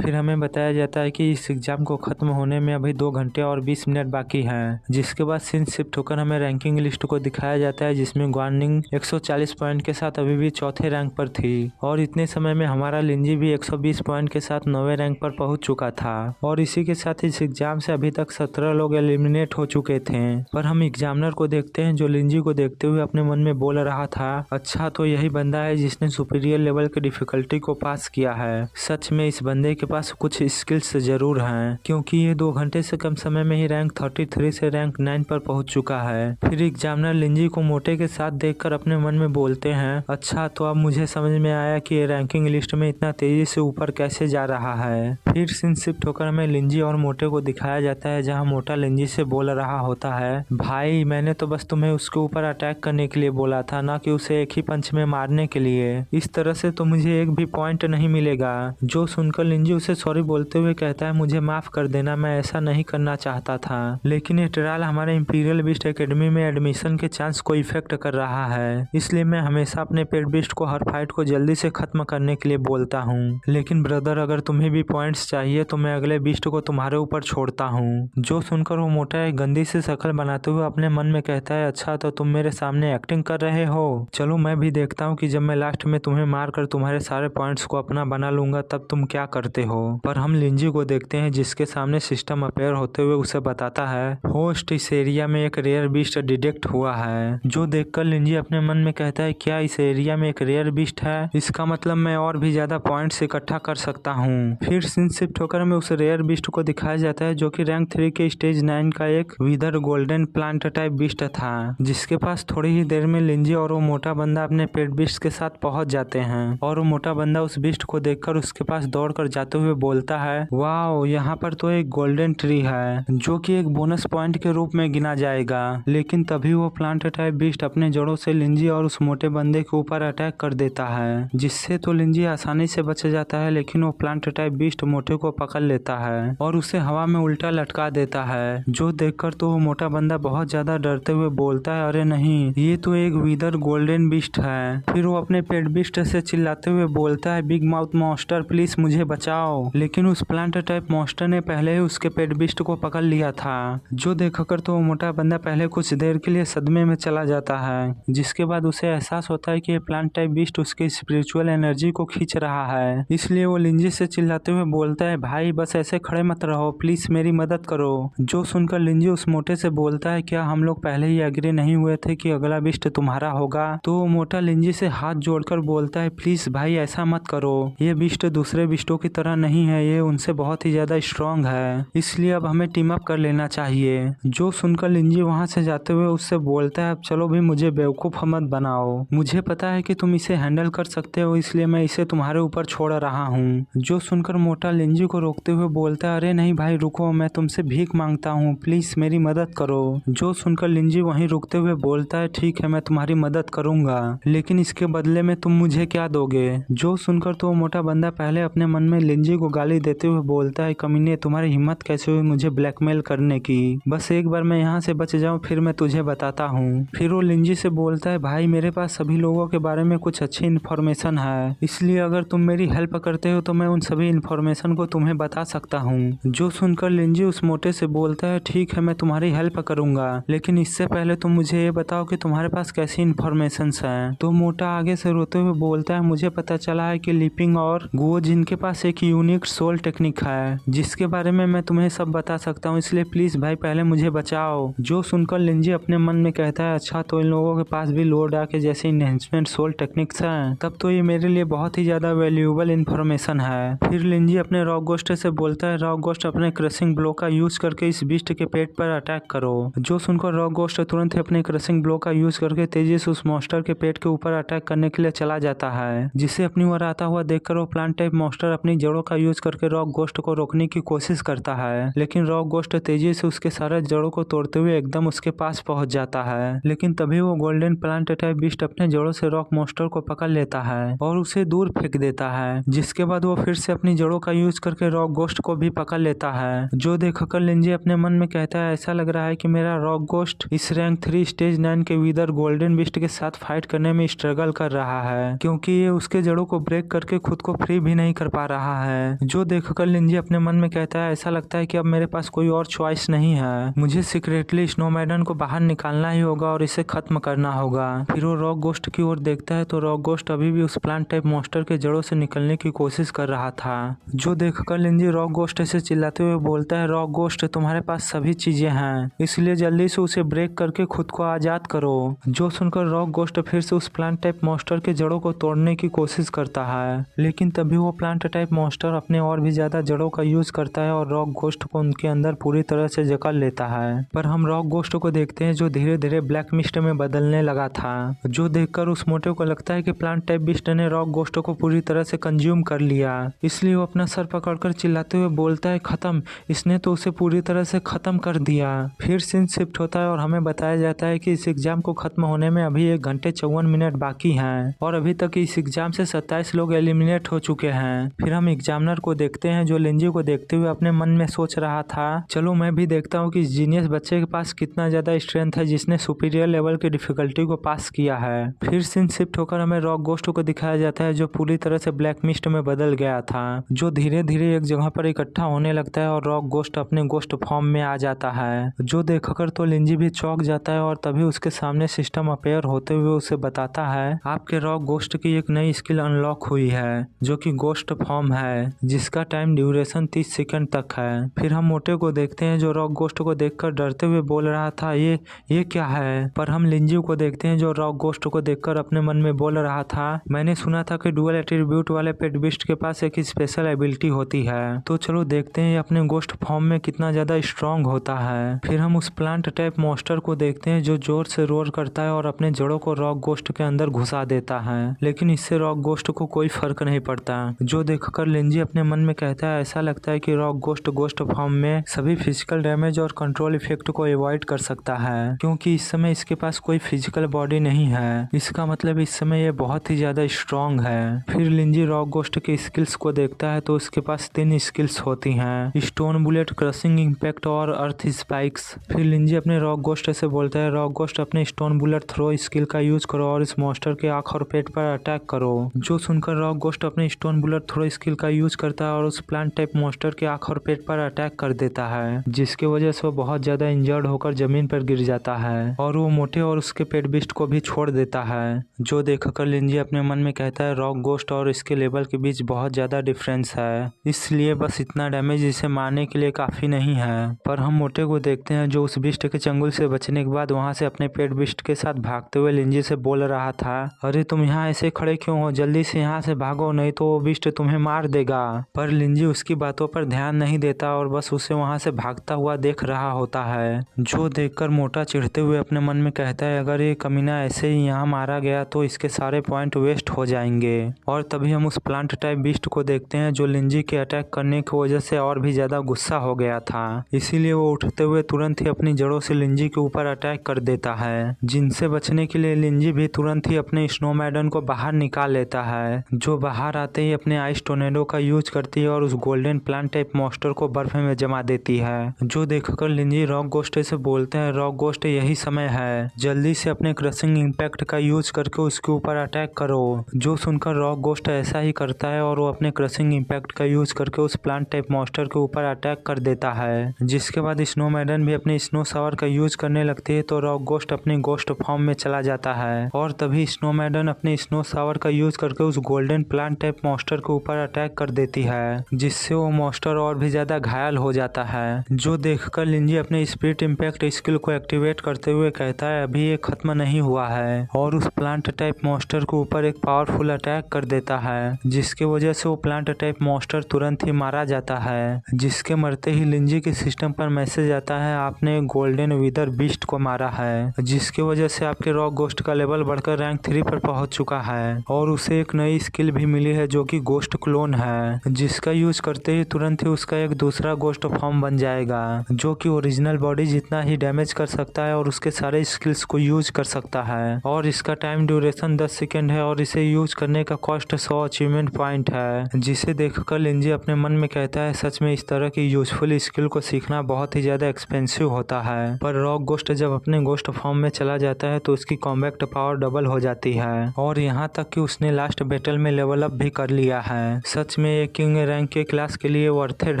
फिर हमें बताया जाता है कि इस एग्जाम को खत्म होने में अभी 2 घंटे और 20 मिनट बाकी हैं, जिसके बाद सीन शिफ्ट होकर हमें रैंकिंग लिस्ट को दिखाया जाता है जिसमें ग्वांगनिंग 140 पॉइंट के साथ अभी भी चौथे रैंक पर थी और इतने समय में हमारा लिंजी भी 120 पॉइंट के साथ 9वें रैंक पर पहुंच चुका था। और इसी के साथ इस एग्जाम से अभी तक 17 लोग एलिमिनेट हो चुके थे। पर हम एग्जामिनर को देखते हैं जो लिंजी को देखते हुए अपने मन में बोल रहा था अच्छा तो यही बंदा है जिसने सुपीरियर लेवल की डिफिकल्टी को पास किया है। सच में इस बंदे के पास कुछ स्किल्स जरूर हैं, क्योंकि ये 2 घंटे से कम समय में ही रैंक 33 से रैंक 9 पर पहुंच चुका है। फिर एग्जामिनर लिंजी को मोटे के साथ देखकर अपने मन में बोलते हैं अच्छा तो अब मुझे समझ में आया कि ये रैंकिंग लिस्ट में इतना तेजी से ऊपर कैसे जा रहा है। फिर सीन शिफ्ट होकर हमें लिंजी और मोटे को दिखाया जाता है जहाँ मोटा लिंजी से बोल रहा होता है भाई मैंने तो बस तुम्हें उसके ऊपर अटैक करने के लिए बोला था, ना कि उसे एक ही पंच में मारने के लिए, इस तरह से तो मुझे एक भी पॉइंट नहीं मिलेगा। जो सुनकर लिंजी उसे सॉरी बोलते हुए कहता है मुझे माफ कर देना, मैं ऐसा नहीं करना चाहता था, लेकिन ये ट्रायल हमारे इंपीरियल बीस्ट एकेडमी में एडमिशन के चांस को इफेक्ट कर रहा है, इसलिए मैं हमेशा अपने पेट बीस्ट को हर फाइट को जल्दी से खत्म करने के लिए बोलता हूँ। लेकिन ब्रदर अगर तुम्हें भी पॉइंट्स चाहिए तो मैं अगले बीस्ट को तुम्हारे ऊपर छोड़ता हूँ। जो सुनकर वो मोटा एक गंदी सी शक्ल बनाते हुए अपने मन में कहता है अच्छा तो तुम मेरे सामने एक्टिंग कर रहे हो, चलो मैं भी देखता हूँ कि जब मैं लास्ट में तुम्हें मार कर तुम्हारे सारे पॉइंट्स को अपना बना लूंगा तब तुम क्या करते हो। पर हम लिंजी को देखते हैं जिसके सामने सिस्टम अपेयर होते हुए उसे बताता है होस्ट इस एरिया में एक रेयर बीस्ट डिटेक्ट हुआ है। जो देखकर लिंजी अपने मन में कहता है क्या इस एरिया में एक रेयर बीस्ट है, इसका मतलब मैं और भी ज्यादा पॉइंट्स इकट्ठा कर सकता हूँ। फिर सीन शिफ्ट होकर हमें उस रेयर बीस्ट को दिखाया जाता है जो कि रैंक 3 के स्टेज 9 का एक विदर गोल्डन प्लांट टाइप बीस्ट था, जिसके पास थोड़ी ही देर में लिंजी और वो मोटा बंदा अपने पेट बीस्ट के साथ पहुंच जाते हैं। और वो मोटा बंदा उस बीस्ट को देखकर उसके पास दौड़कर जाते हुए बोलता है वाओ यहाँ पर तो एक गोल्डन ट्री है जो कि एक बोनस पॉइंट के रूप में गिना जाएगा। लेकिन तभी वो प्लांट टाइप बीस्ट अपने जड़ों से लिंजी और उस मोटे बंदे के ऊपर अटैक कर देता है, जिससे तो लिंजी आसानी से बच जाता है, लेकिन वो प्लांट टाइप बीस्ट मोटे को पकड़ लेता है और उसे हवा में उल्टा लटका देता है। जो देखकर तो वो मोटा बंदा बहुत ज्यादा डरते हुए बोलता है अरे नहीं ये तो एक विदर गोल्डन बीस्ट है। फिर वो अपने पेट बीस्ट से चिल्लाते हुए बोलता है बिग माउथ मॉन्स्टर प्लीज मुझे बचाओ। बचाओ। लेकिन उस प्लांट टाइप मॉन्स्टर ने पहले ही उसके पेट बिस्ट को पकड़ लिया था। जो देखकर तो वो मोटा बंदा पहले कुछ देर के लिए सदमे में चला जाता है, जिसके बाद उसे एहसास होता है कि ये प्लांट टाइप बिस्ट उसकी स्पिरिचुअल एनर्जी को खींच रहा है। इसलिए वो लिंजी से चिल्लाते हुए बोलता है, भाई बस ऐसे खड़े मत रहो, प्लीज मेरी मदद करो। जो सुनकर लिंजी उस मोटे से बोलता है, क्या हम लोग पहले ही एग्री नहीं हुए थे कि अगला बिस्ट तुम्हारा होगा? तो वो मोटा लिंजी से हाथ जोड़कर बोलता है, प्लीज भाई ऐसा मत करो, ये बिस्ट दूसरे बिस्टों की तरह नहीं है, ये उनसे बहुत ही ज्यादा स्ट्रांग है, इसलिए अब हमें टीम अप कर लेना चाहिए। जो सुनकर लिंजी वहां से जाते हुए उससे बोलता है, अब चलो भी, मुझे बेवकूफ मत बनाओ, मुझे पता है कि तुम इसे हैंडल कर सकते हो, इसलिए मैं इसे तुम्हारे ऊपर छोड़ रहा हूँ। जो सुनकर मोटा लिंजी को रोकते हुए बोलता है, अरे नहीं भाई रुको, मैं तुमसे भीख मांगता हूँ, प्लीज मेरी मदद करो। जो सुनकर लिंजी वहीं रुकते हुए बोलता है, ठीक है मैं तुम्हारी मदद करूंगा, लेकिन इसके बदले में तुम मुझे क्या दोगे? जो सुनकर तो मोटा बंदा पहले अपने मन में लिंजी को गाली देते हुए बोलता है, कमीने तुम्हारी हिम्मत कैसे हुई मुझे ब्लैकमेल करने की? बस एक बार मैं यहाँ से बच जाऊँ फिर मैं तुझे बताता हूँ। फिर वो लिंजी से बोलता है, भाई मेरे पास सभी लोगों के बारे में कुछ अच्छी इन्फॉर्मेशन है, इसलिए अगर तुम मेरी हेल्प करते हो तो मैं उन सभी इन्फॉर्मेशन को तुम्हें बता सकता हूँ। जो सुनकर लिंजी उस मोटे से बोलता है, ठीक है मैं तुम्हारी हेल्प करूंगा, लेकिन इससे पहले तुम मुझे ये बताओ कि तुम्हारे पास कैसी इन्फॉर्मेशन है? तो मोटा आगे से रोते हुए बोलता है, मुझे पता चला है कि लिपिंग और गुओ जिनके पास एक यूनिक सोल टेक्निक है, जिसके बारे में मैं तुम्हें सब बता सकता हूँ, इसलिए प्लीज भाई पहले मुझे बचाओ। जो सुनकर लिंजी अपने मन में कहता है, अच्छा तो इन लोगों के पास भी लोड आके जैसे इनहेंसमेंट सोल टेक्निक्स हैं, तब तो ये मेरे लिए बहुत ही ज्यादा वैल्यूएबल इन्फॉर्मेशन है। फिर लिंजी अपने रॉक गोस्ट से बोलता है, रॉक गोस्ट अपने क्रशिंग ब्लो का यूज करके इस बीस्ट के पेट पर अटैक करो। जो सुनकर रॉक गोस्ट तुरंत ही अपने क्रशिंग ब्लो का यूज करके तेजी से उस मॉन्स्टर के पेट के ऊपर अटैक करने के लिए चला जाता है, जिसे अपनी ओर आता हुआ देखकर वो प्लांट टाइप मॉन्स्टर अपनी जड़ों का यूज करके रॉक गोस्ट को रोकने की कोशिश करता है, लेकिन रॉक गोस्ट तेजी से उसके सारे जड़ों को तोड़ते हुए एकदम उसके पास पहुंच जाता है। लेकिन तभी वो गोल्डन प्लांट टाइप बीस्ट अपने जड़ों से रॉक मॉन्स्टर को पकड़ लेता है और उसे दूर फेंक देता है, जिसके बाद वो फिर से अपनी जड़ों का यूज करके रॉक गोस्ट को भी पकड़ लेता है। जो देखकर लिंजी अपने मन में कहता है, ऐसा लग रहा है कि मेरा रॉक गोस्ट इस रैंक 3 स्टेज 9 के विदर गोल्डन बिस्ट के साथ फाइट करने में स्ट्रगल कर रहा है, क्योंकि ये उसके जड़ों को ब्रेक करके खुद को फ्री भी नहीं कर पा रहा है। जो देखकर लिंजी अपने मन में कहता है, ऐसा लगता है कि अब मेरे पास कोई और चॉइस नहीं है, मुझे सीक्रेटली स्नोमैडन को बाहर निकालना ही होगा और इसे खत्म करना होगा। फिर वो रॉक गोस्ट की ओर देखता है तो रॉक गोस्ट अभी भी उस प्लांट टाइप मॉन्स्टर के जड़ों से निकलने की कोशिश कर रहा था। जो देखकर लिंजी रॉक गोस्ट से चिल्लाते हुए बोलता है, रॉक गोस्ट तुम्हारे पास सभी चीजें हैं, इसलिए जल्दी से उसे ब्रेक करके खुद को आजाद करो। जो सुनकर रॉक गोस्ट फिर से उस प्लांट टाइप मॉन्स्टर के जड़ों को तोड़ने की कोशिश करता है, लेकिन तभी वो प्लांट टाइप मॉन्स्टर अपने और भी ज्यादा जड़ों का यूज करता है और रॉक गोस्ट को उनके अंदर पूरी तरह से जकड़ लेता है। पर हम रॉक गोस्ट को देखते हैं जो धीरे धीरे ब्लैक मिस्ट में बदलने लगा था। जो देखकर उस मोटे को लगता है कि प्लांट टाइप बिस्ट ने रॉक गोस्ट को पूरी तरह से कंज्यूम कर लिया, इसलिए वो अपना सर पकड़कर चिल्लाते हुए बोलता है, खत्म, इसने तो उसे पूरी तरह से खत्म कर दिया। फिर सीन शिफ्ट होता है और हमें बताया जाता है कि इस एग्जाम को खत्म होने में अभी 1 घंटे 54 मिनट बाकी हैं और अभी तक इस एग्जाम से 27 लोग एलिमिनेट हो चुके हैं। फिर हम एग्जामिनर को देखते हैं जो लिंजी को देखते हुए अपने मन में सोच रहा था, चलो मैं भी देखता हूँ कि इस जीनियस बच्चे के पास कितना ज्यादा स्ट्रेंथ है जिसने सुपीरियर लेवल की डिफिकल्टी को पास किया है। फिर सीन शिफ्ट होकर हमें रॉक गोस्ट को दिखाया जाता है जो पूरी तरह से ब्लैक मिस्ट में बदल गया था, जो धीरे धीरे एक जगह पर इकट्ठा होने लगता है और रॉक गोस्ट अपने गोस्ट फॉर्म में आ जाता है। जो देखकर तो लिंजी भी चौंक जाता है और तभी उसके सामने सिस्टम अपेयर होते हुए उसे बताता है, आपके रॉक गोस्ट की एक नई स्किल अनलॉक हुई है जो कि गोस्ट फॉर्म है, जिसका टाइम ड्यूरेशन 30 सेकंड तक है। फिर हम मोटे को देखते हैं जो रॉक गोस्ट को देखकर डरते हुए बोल रहा था, ये क्या है? पर हम लिंजी को देखते हैं जो रॉक गोस्ट को देखकर अपने मन में बोल रहा था, मैंने सुना था कि डुअल एट्रीब्यूट वाले पेट बिस्ट के पास एक स्पेशल एबिलिटी होती है, तो चलो देखते हैं ये अपने गोस्ट फॉर्म में कितना ज्यादा स्ट्रांग होता है। फिर हम उस प्लांट टाइप मॉन्स्टर को देखते हैं जो जोर से रोर करता है और अपने जड़ों को रॉक गोस्ट के अंदर घुसा देता है, लेकिन इससे रॉक गोस्ट को कोई फर्क नहीं पड़ता। जो देखकर लिंजी अपने मन में कहता है, ऐसा लगता है कि रॉक गोस्ट फॉर्म में सभी फिजिकल डैमेज और कंट्रोल इफेक्ट को अवॉइड कर सकता है, क्योंकि इस समय इसके पास कोई फिजिकल बॉडी नहीं है, इसका मतलब इस समय ये बहुत ही ज्यादा स्ट्रांग है। फिर लिंजी रॉक गोस्ट के स्किल्स को देखता है तो उसके पास 3 स्किल्स होती हैं, स्टोन बुलेट, क्रशिंग इंपैक्ट और अर्थ स्पाइक्स। फिर लिंजी अपने रॉक गोस्ट से बोलता है, रॉक गोस्ट अपने स्टोन बुलेट थ्रो स्किल का यूज करो और इस मॉन्स्टर के आंख और पेट पर अटैक करो। जो सुनकर रॉक गोस्ट अपने स्टोन बुलेट थ्रो स्किल का यूज करता है और उस प्लांट टाइप मॉन्स्टर के आंख और पेट पर अटैक कर देता है, जिसकी वजह से वो बहुत ज्यादा इंजर्ड होकर जमीन पर गिर जाता है और वो मोटे और उसके पेट बीस्ट को भी छोड़ देता है। जो देखकर लिंजी अपने मन में कहता है रॉक गोस्ट और इसके लेवल के बीच बहुत ज्यादा डिफरेंस है, इसलिए बस इतना डैमेज इसे मारने के लिए काफी नहीं है। पर हम मोटे को देखते हैं जो उस बिस्ट के चंगुल से बचने के बाद वहां से अपने पेट बिस्ट के साथ भागते हुए लिंजी से बोल रहा था, अरे तुम यहाँ ऐसे खड़े क्यों हो, जल्दी से यहाँ से भागो नहीं तो वो बिस्ट तुम्हें मार देगा। पर लिंजी उसकी बातों पर ध्यान नहीं देता और बस उसे वहां से भागता हुआ देख रहा होता है। जो देखकर मोटा चिढ़ते हुए अपने मन में कहता है अगर ये कमीना ऐसे ही यहाँ मारा गया तो इसके सारे पॉइंट वेस्ट हो जाएंगे। और तभी हम उस प्लांट टाइप बिस्ट को देखते हैं जो लिंजी के अटैक करने की वजह से और भी ज्यादा गुस्सा हो गया था, इसीलिए वो उठते हुए तुरंत ही अपनी जड़ों से लिंजी के ऊपर अटैक कर देता है, जिनसे बचने के लिए लिंजी भी तुरंत ही अपने स्नोमैडन को बाहर निकाल लेता है, जो बाहर आते ही अपने आइस टोर्नेडो का यूज करती है और उस गोल्डन प्लांट टाइप मॉन्स्टर को बर्फ में जमा देती है। जो देखकर लिंजी रॉक गोस्ट से बोलते हैं रॉक गोस्ट यही समय है, जल्दी से अपने क्रशिंग इम्पैक्ट का यूज करके उसके ऊपर अटैक करो। जो सुनकर रॉक गोस्ट ऐसा ही करता है और वो अपने क्रशिंग इम्पैक्ट का यूज करके उस प्लांट टाइप मॉन्स्टर के ऊपर अटैक कर देता है, जिसके बाद स्नोमैडन भी अपने स्नो शावर का यूज करने लगती है तो रॉक गोस्ट अपने गोस्ट फॉर्म में चला जाता है और तभी स्नोमैडन अपने स्नो शावर का यूज करके उस गोल्डन प्लांट टाइप मॉन्स्टर के ऊपर अटैक कर देती है, जिससे वो मॉन्स्टर और भी ज्यादा घायल हो जाता है। जो देखकर लिंजी अपने स्पिरिट इम्पैक्ट स्किल को एक्टिवेट करते हुए कहता है अभी ये खत्म नहीं हुआ है और उस प्लांट टाइप मॉन्स्टर के ऊपर एक पावरफुल अटैक कर देता है, जिसकी वजह से वो प्लांट टाइप मॉन्स्टर तुरंत ही मारा जाता है, जिसके मरते ही लिंजी के सिस्टम पर मैसेज आता है आपने गोल्डन विदर बीस्ट को मारा है, जिसकी वजह से आपके रॉक गोस्ट का लेवल बढ़कर रैंक 3 पर पहुंच चुका है और उसे एक नई स्किल भी मिली है जो कि गोस्ट क्लोन है, जिसका यूज करते ही तुरंत ही उसका एक दूसरा गोस्ट फॉर्म बन जाएगा जो कि ओरिजिनल बॉडी जितना ही डैमेज कर सकता है और उसके सारे स्किल्स को यूज कर सकता है और इसका टाइम ड्यूरेशन 10 सेकेंड है और इसे यूज करने का कॉस्ट 100 अचीवमेंट पॉइंट है, जिसे देखकर लिंजी अपने मन में कहता है सच में इस तरह की यूजफुल स्किल को सीखना बहुत ही ज्यादा एक्सपेंसिव होता है। पर रॉक गोस्ट जब अपने गोस्ट फॉर्म में चला जाता है तो उसकी कॉम्बैक्ट पावर डबल हो जाती है और यहाँ तक कि उसने लास्ट बैटल में लेवल अप भी कर लिया है। सच में ये किंग रैंक के क्लास के लिए वर्थेड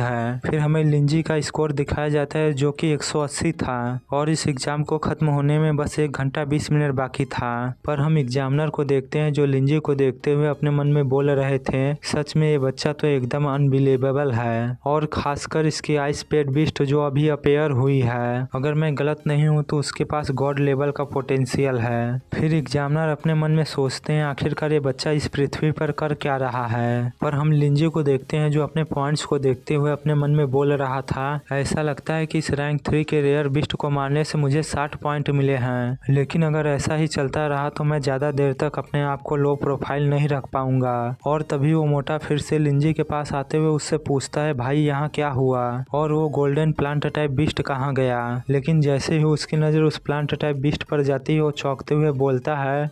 है। फिर हमें लिंजी का स्कोर दिखाया जाता है जो कि 180 था और इस एग्जाम को खत्म होने में बस 1 घंटा 20 मिनट बाकी था। पर हम एग्जामिनर को देखते हैं जो लिंजी को देखते हुए अपने मन में बोल रहे थे सच में ये बच्चा तो एकदम अनबिलीवेबल है और खासकर इसकी आइस पेड बिस्ट जो अभी अपेयर हुई है, अगर मैं गलत नहीं हूँ तो उसके पास गॉड लेवल का पोटेंशियल है। फिर एग्जामिनर अपने मन में सोचते हैं आखिरकार ये बच्चा इस पृथ्वी पर कर क्या रहा है। पर हम लिंजी को देखते हैं जो अपने पॉइंट्स को देखते हुए अपने मन में बोल रहा था ऐसा लगता है कि इस रैंक 3 के रेयर बिस्ट को मारने से मुझे 60 पॉइंट मिले हैं, लेकिन अगर ऐसा ही चलता रहा तो मैं ज्यादा देर तक अपने आप को लो प्रोफाइल नहीं रख पाऊंगा। और तभी वो मोटा फिर से लिंजी के पास आते हुए उससे पूछता है भाई यहाँ क्या हुआ और वो गोल्डन प्लांट टाइप बिस्ट कहाँ गया। लेकिन जैसे ही उसकी नजर उस प्लांट टाइप बिस्ट पर जाती है वो चौंकते हुए बोलता है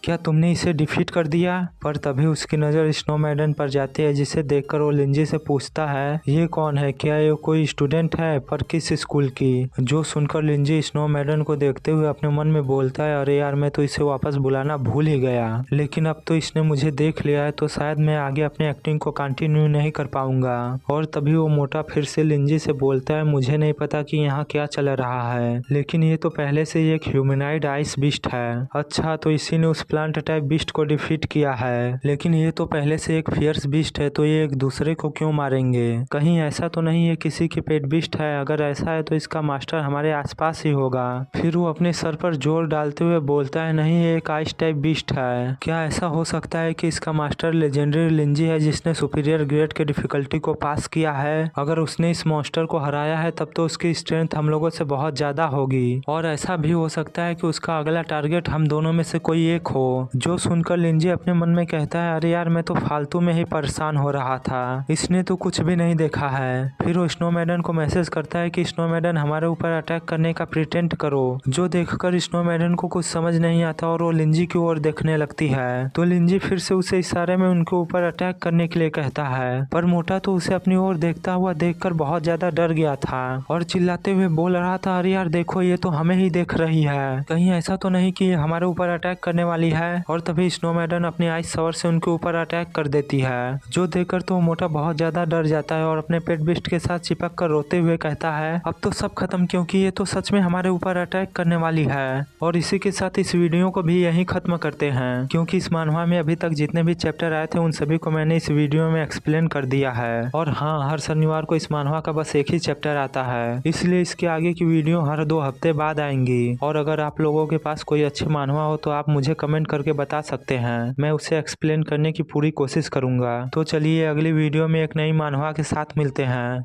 क्या तुमने इसे डिफीट कर दिया। पर तभी उसकी नज़र स्नोमैडन पर जाती है जिसे देखकर वो लिंजी से पूछता है ये कौन है, क्या ये कोई स्टूडेंट है, पर किस स्कूल की। जो सुनकर लिंजी स्नोमैडन को देखते हुए अपने मन में बोलता है अरे यार मैं तो इसे वापस बुलाना भूल ही गया, लेकिन अब तो इसने मुझे देख लिया है तो शायद मैं आगे अपने एक्टिंग को कंटिन्यू नहीं कर पाऊंगा। और तभी वो मोटा फिर से लिंजी से बोलता है मुझे नहीं पता कि यहाँ क्या चल रहा है, लेकिन ये तो पहले से ही एक ह्यूमनाइड आइस बिस्ट है। अच्छा तो इसी ने उस प्लांट टाइप बिस्ट को डिफीट किया है, लेकिन ये तो पहले से एक फियर्स बिस्ट है तो ये एक दूसरे को क्यों मारेंगे। कहीं ऐसा तो नहीं है किसी की पेट बिस्ट है, अगर ऐसा है तो इसका मास्टर हमारे आसपास ही होगा। फिर वो अपने सर पर जोर डालते हुए बोलता है नहीं ये एक आइस टाइप बिस्ट है। क्या ऐसा हो सकता है कि इसका मास्टर लेजेंडरी लिंजी है जिसने सुपीरियर ग्रेड के डिफिकल्टी को पास किया है। अगर उसने इस मॉन्स्टर को हराया है तब तो उसकी स्ट्रेंथ हम लोगों से बहुत ज्यादा होगी, और ऐसा भी हो सकता है कि उसका अगला टारगेट हम दोनों में से कोई एक हो। जो सुनकर लिंजी अपने मन में कहता है अरे यार मैं तो फालतू में ही परेशान हो रहा था, इसने तो कुछ भी नहीं देखा है। फिर वो स्नोमैडन को मैसेज करता है कि स्नोमैडन हमारे ऊपर अटैक करने का प्रिटेंड करो। जो देखकर स्नोमैडन को कुछ समझ नहीं आता और वो लिंजी की ओर देखने लगती है तो लिंजी फिर से उसे इशारे में उनके ऊपर अटैक करने के लिए कहता है। पर मोटा तो उसे अपनी ओर देखता हुआ देखकर बहुत ज्यादा डर गया था और चिल्लाते हुए बोल रहा था अरे यार देखो ये तो हमें ही देख रही है, कहीं ऐसा तो नहीं कि हमारे ऊपर अटैक करने वाली जाती है और तभी स्नो मैडम अपनी आइस शावर से उनके ऊपर अटैक कर देती है, जो देखकर तो मोटा बहुत ज्यादा डर जाता है और अपने पेट बिस्ट के साथ चिपक कर रोते हुए कहता है अब तो सब खत्म, क्योंकि ये तो सच में हमारे ऊपर अटैक करने वाली है। और इसी के साथ इस वीडियो को भी यहीं खत्म करते हैं, क्योंकि इस मानवा में अभी तक जितने भी चैप्टर आए थे उन सभी को मैंने इस वीडियो में एक्सप्लेन कर दिया है। और हाँ, हर शनिवार को इस मानवा का बस एक ही चैप्टर आता है, इसलिए इसके आगे की वीडियो हर 2 हफ्ते बाद आएंगी। और अगर आप लोगों के पास कोई अच्छे मानवा हो तो आप मुझे कमेंट करके बता सकते हैं, मैं उसे एक्सप्लेन करने की पूरी कोशिश करूंगा। तो चलिए अगली वीडियो में एक नई मानवा के साथ मिलते हैं।